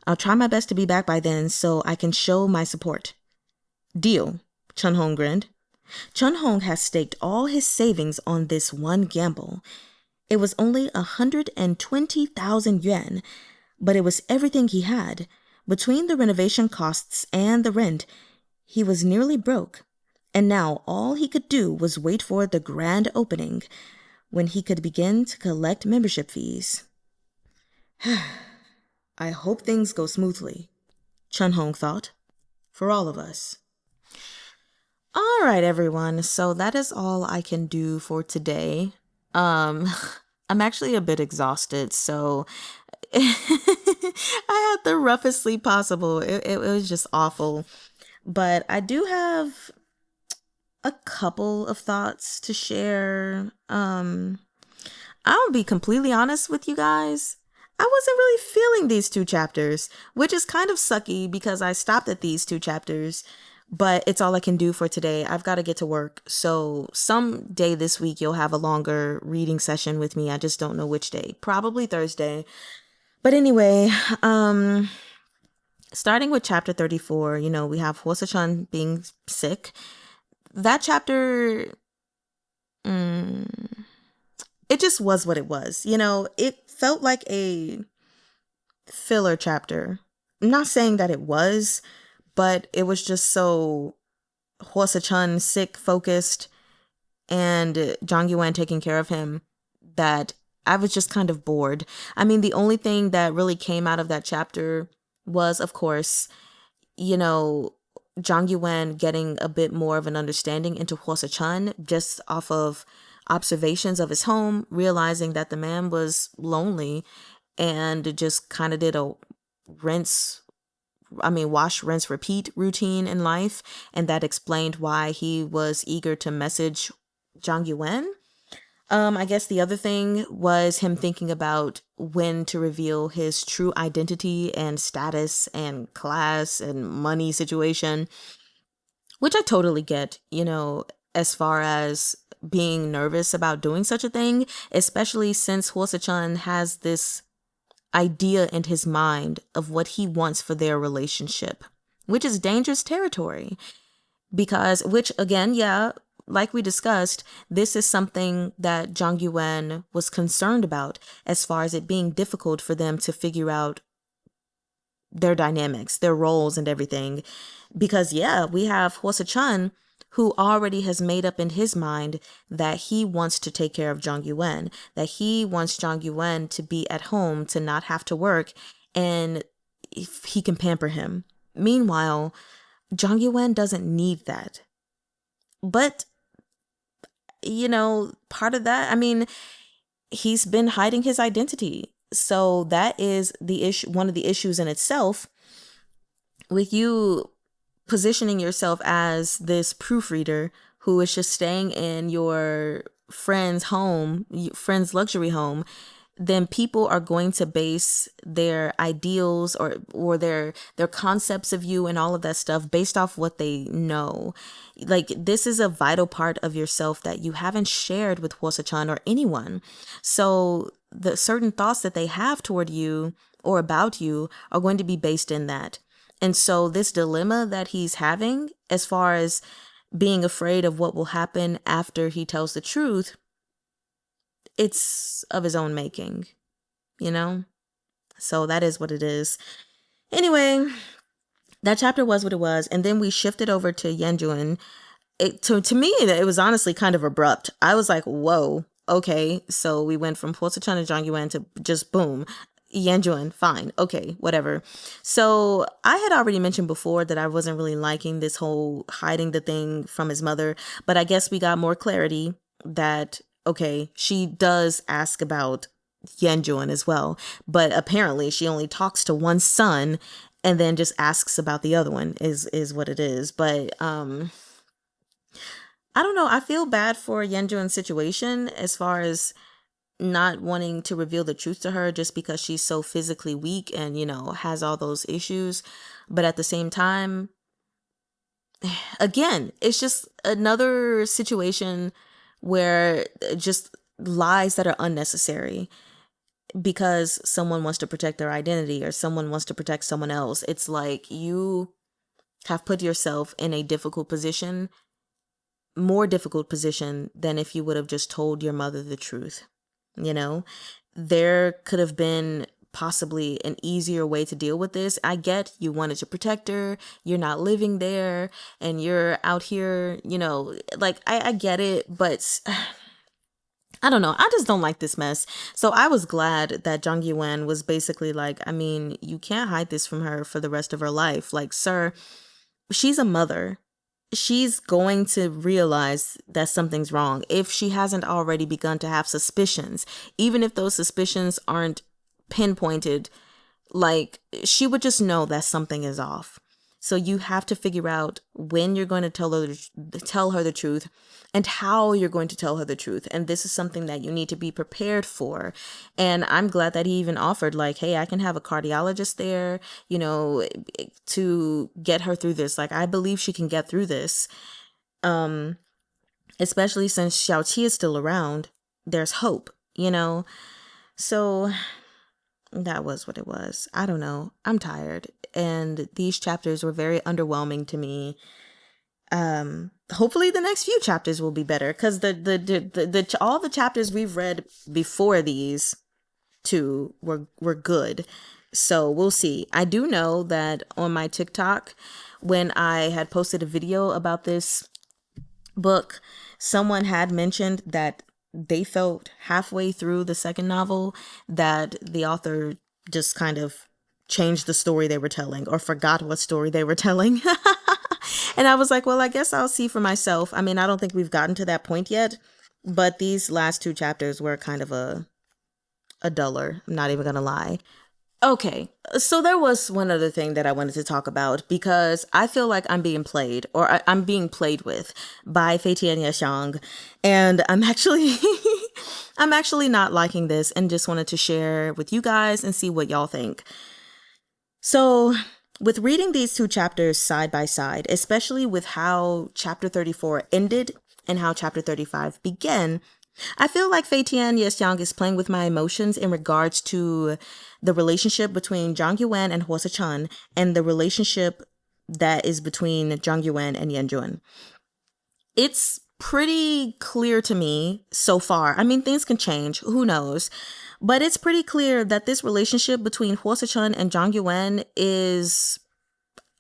I'll try my best to be back by then so I can show my support. Deal, Chahng grinned. Chahng has staked all his savings on this one gamble. It was only 120,000 yuan, but it was everything he had. Between the renovation costs and the rent, he was nearly broke. And now all he could do was wait for the grand opening. when he could begin to collect membership fees. I hope things go smoothly, Chen-hong thought, for all of us. All right, everyone. So that is all I can do for today. I'm actually a bit exhausted, so I had the roughest sleep possible. It was just awful. But I do have a couple of thoughts to share. I'll be completely honest with you guys. I wasn't really feeling these 2 chapters, which is kind of sucky because I stopped at these 2 chapters, but it's all I can do for today. I've got to get to work. So someday this week, you'll have a longer reading session with me. I just don't know which day, probably Thursday. But anyway, starting with chapter 34, we have Suh-chun being sick. That chapter, it just was what it was. It felt like a filler chapter. I'm not saying that it was, but it was just so Suh-chun sick focused and Zhang Yuwen taking care of him that I was just kind of bored. I mean, the only thing that really came out of that chapter was, of course, Zhang Yuwen getting a bit more of an understanding into Suh-chun just off of observations of his home, realizing that the man was lonely and just kind of did a wash, rinse, repeat routine in life. And that explained why he was eager to message Zhang Yuwen. I guess the other thing was him thinking about when to reveal his true identity and status and class and money situation, which I totally get, as far as being nervous about doing such a thing, especially since Suh-chun has this idea in his mind of what he wants for their relationship, which is dangerous territory. Which again, like we discussed, this is something that Zhang Yuwen was concerned about as far as it being difficult for them to figure out their dynamics, their roles and everything. Because we have Suh-chun who already has made up in his mind that he wants to take care of Zhang Yuwen, that he wants Zhang Yuwen to be at home, to not have to work, and if he can pamper him. Meanwhile, Zhang Yuwen doesn't need that. But, part of that, he's been hiding his identity. So that is the issue, one of the issues in itself with you positioning yourself as this proofreader who is just staying in your friend's home, friend's luxury home. Then people are going to base their ideals or their concepts of you and all of that stuff based off what they know. Like, this is a vital part of yourself that you haven't shared with Suh-chun or anyone. So the certain thoughts that they have toward you or about you are going to be based in that. And so this dilemma that he's having as far as being afraid of what will happen after he tells the truth, it's of his own making, So that is what it is. Anyway, that chapter was what it was. And then we shifted over to Yanjuan. To me, it was honestly kind of abrupt. I was like, whoa, okay. So we went from Suh-chun and Zhang Yuwen to just boom. Yanjuan, fine, okay, whatever. So I had already mentioned before that I wasn't really liking this whole hiding the thing from his mother, but I guess we got more clarity that, okay, she does ask about Yanjuan as well, but apparently she only talks to one son and then just asks about the other one is what it is. But I don't know, I feel bad for Yanjuan's situation as far as not wanting to reveal the truth to her just because she's so physically weak and, has all those issues. But at the same time, again, it's just another situation where just lies that are unnecessary because someone wants to protect their identity or someone wants to protect someone else. It's like you have put yourself in a difficult position, more difficult position than if you would have just told your mother the truth. There could have been possibly an easier way to deal with this. I get you wanted to protect her. You're not living there and you're out here, I get it, but I don't know. I just don't like this mess. So I was glad that Jung Yuwen was basically like, I mean, you can't hide this from her for the rest of her life. Like, sir, she's a mother. She's going to realize that something's wrong if she hasn't already begun to have suspicions. Even if those suspicions aren't pinpointed, like, she would just know that something is off. So you have to figure out when you're going to tell her the truth and how you're going to tell her the truth. And this is something that you need to be prepared for. And I'm glad that he even offered, like, hey, I can have a cardiologist there, you know, to get her through this. Like, I believe she can get through this. Especially since Xiao-chee is still around. There's hope, you know. So that was what it was. I don't know. I'm tired. And these chapters were very underwhelming to me. Hopefully the next few chapters will be better, because the all the chapters we've read before these two were good. So we'll see. I do know that on my TikTok, when I had posted a video about this book, someone had mentioned that they felt halfway through the second novel that the author just kind of changed the story they were telling, or forgot what story they were telling. And I was like, well, I guess I'll see for myself. I mean, I don't think we've gotten to that point yet, but these last two chapters were kind of a duller. I'm not even gonna lie. Okay, so there was one other thing that I wanted to talk about, because I feel like I'm being played, or I'm being played with by Fei Tian and Xiang, and I'm actually I'm actually not liking this, and just wanted to share with you guys and see what y'all think. So with reading these two chapters side by side, especially with how chapter 34 ended and how chapter 35 began, I feel like Fei Tian Xiang is playing with my emotions in regards to the relationship between Zhang Yuwen and Suh-chun, and the relationship that is between Zhang Yuwen and Yanjun. It's pretty clear to me so far. I mean, things can change, who knows? But it's pretty clear that this relationship between Suh-chun and Zhang Yuwen is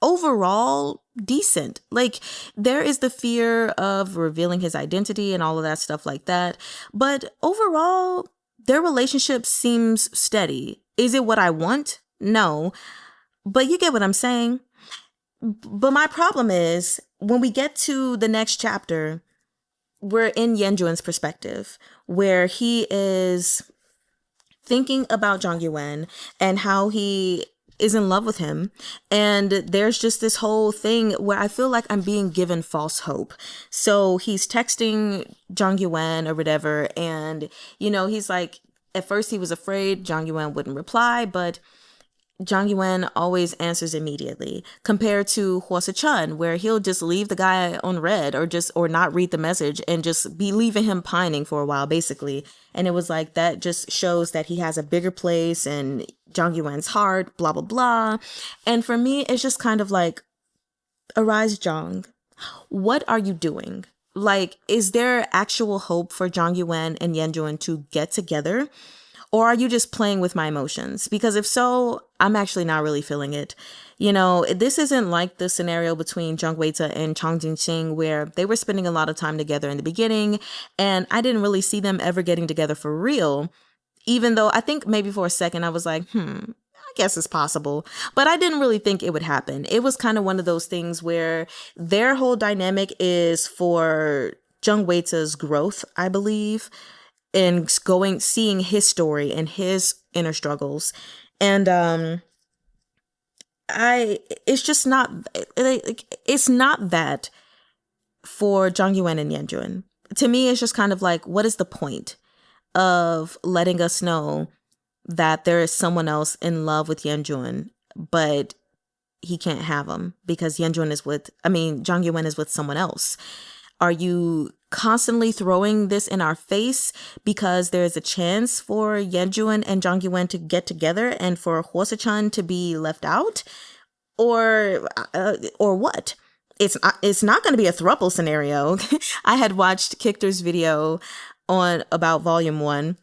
overall decent. Like, there is the fear of revealing his identity and all of that stuff like that, but overall their relationship seems steady. Is it what I want? No, but you get what I'm saying. But my problem is, when we get to the next chapter, we're in Yanjun's perspective, where he is thinking about Zhang Yuwen and how he is in love with him. And there's just this whole thing where I feel like I'm being given false hope. So he's texting Zhang Yuwen or whatever, and, you know, he's like, at first he was afraid Zhang Yuwen wouldn't reply, but Zhang Yuwen always answers immediately, compared to Suh-chun, where he'll just leave the guy on red, or not read the message, and just be leaving him pining for a while, basically. And it was like, that just shows that he has a bigger place in Zhang Yuwen's heart, blah, blah, blah. And for me, it's just kind of like, arise, Zhang. What are you doing? Like, is there actual hope for Zhang Yuwen and Yanjun to get together? Or are you just playing with my emotions? Because if so, I'm actually not really feeling it. You know, this isn't like the scenario between WAY-dzuh and Jinxing, where they were spending a lot of time together in the beginning, and I didn't really see them ever getting together for real. Even though I think maybe for a second I was like, I guess it's possible. But I didn't really think it would happen. It was kind of one of those things where their whole dynamic is for WAY-dzuh's growth, I believe, and seeing his story and his inner struggles. And it's just not, it's not that for Zhang Yuwen and Yanjun. To me, it's just kind of like, what is the point of letting us know that there is someone else in love with Yanjun, but he can't have him because Zhang Yuwen is with someone else? Are you constantly throwing this in our face because there's a chance for Yanjun and Zhang Yuwen to get together and for Suh-chun to be left out? Or what? It's not going to be a throuple scenario. I had watched Kichter's video about Volume 1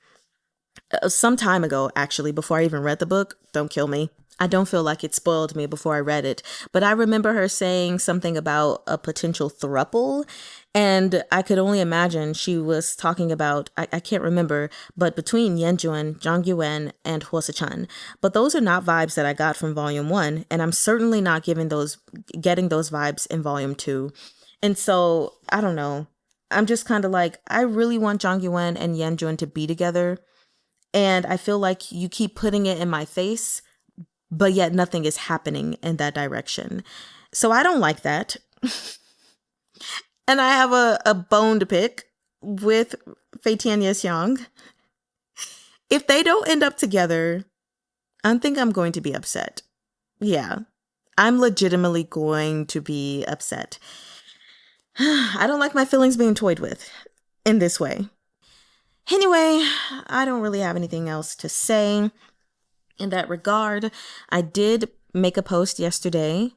some time ago, actually, before I even read the book. Don't kill me. I don't feel like it spoiled me before I read it, but I remember her saying something about a potential throuple, and I could only imagine she was talking about, I can't remember, but between Yanjuan, Zhang Yuwen, and Suh-chun. But those are not vibes that I got from Volume 1, and I'm certainly not getting those vibes in Volume 2. And so, I don't know. I'm just kind of like, I really want Zhang Yuwen and Yanjuan to be together, and I feel like you keep putting it in my face, but yet nothing is happening in that direction. So I don't like that. And I have a bone to pick with Fei Tian and Xiang. If they don't end up together, I think I'm going to be upset. Yeah, I'm legitimately going to be upset. I don't like my feelings being toyed with in this way. Anyway, I don't really have anything else to say in that regard. I did make a post yesterday.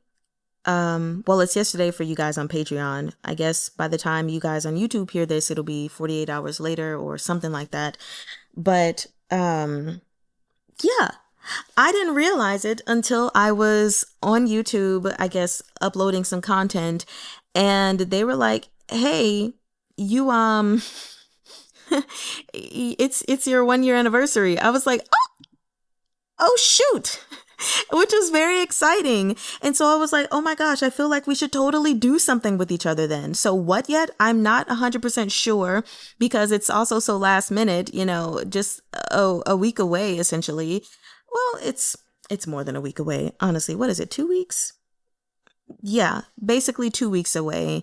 Well, it's yesterday for you guys on Patreon. I guess by the time you guys on YouTube hear this, it'll be 48 hours later or something like that. But, yeah, I didn't realize it until I was on YouTube, I guess, uploading some content, and they were like, hey, you, it's your 1 year anniversary. I was like, oh shoot, which was very exciting. And so I was like, oh my gosh, I feel like we should totally do something with each other then. So what yet? I'm not 100% sure, because it's also so last minute, just a week away, essentially. Well, it's more than a week away. Honestly, what is it? 2 weeks? Yeah, basically 2 weeks away.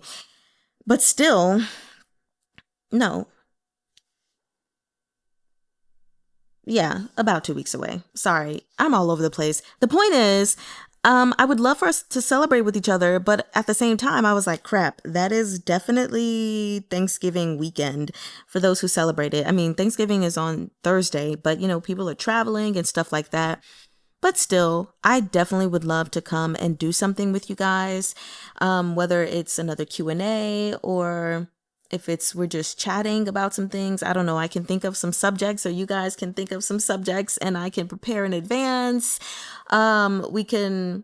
But still, no. Yeah, about 2 weeks away. Sorry, I'm all over the place. The point is, I would love for us to celebrate with each other, but at the same time, I was like, crap, that is definitely Thanksgiving weekend for those who celebrate it. I mean, Thanksgiving is on Thursday, but people are traveling and stuff like that. But still, I definitely would love to come and do something with you guys, whether it's another Q&A or if we're just chatting about some things. I don't know. I can think of some subjects, or you guys can think of some subjects, and I can prepare in advance. We can,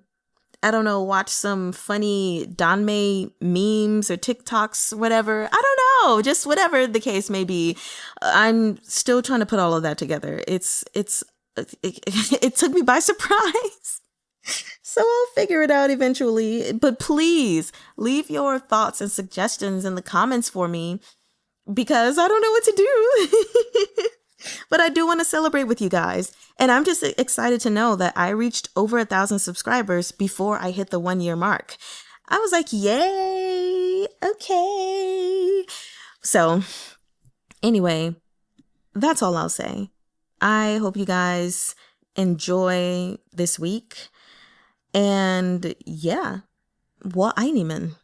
I don't know, watch some funny Danmei memes or TikToks, whatever. I don't know, just whatever the case may be. I'm still trying to put all of that together. It took me by surprise. So I'll figure it out eventually. But please leave your thoughts and suggestions in the comments for me, because I don't know what to do. But I do want to celebrate with you guys. And I'm just excited to know that I reached over 1,000 subscribers before I hit the 1 year mark. I was like, yay, okay. So anyway, that's all I'll say. I hope you guys enjoy this week. And yeah, 我爱你们。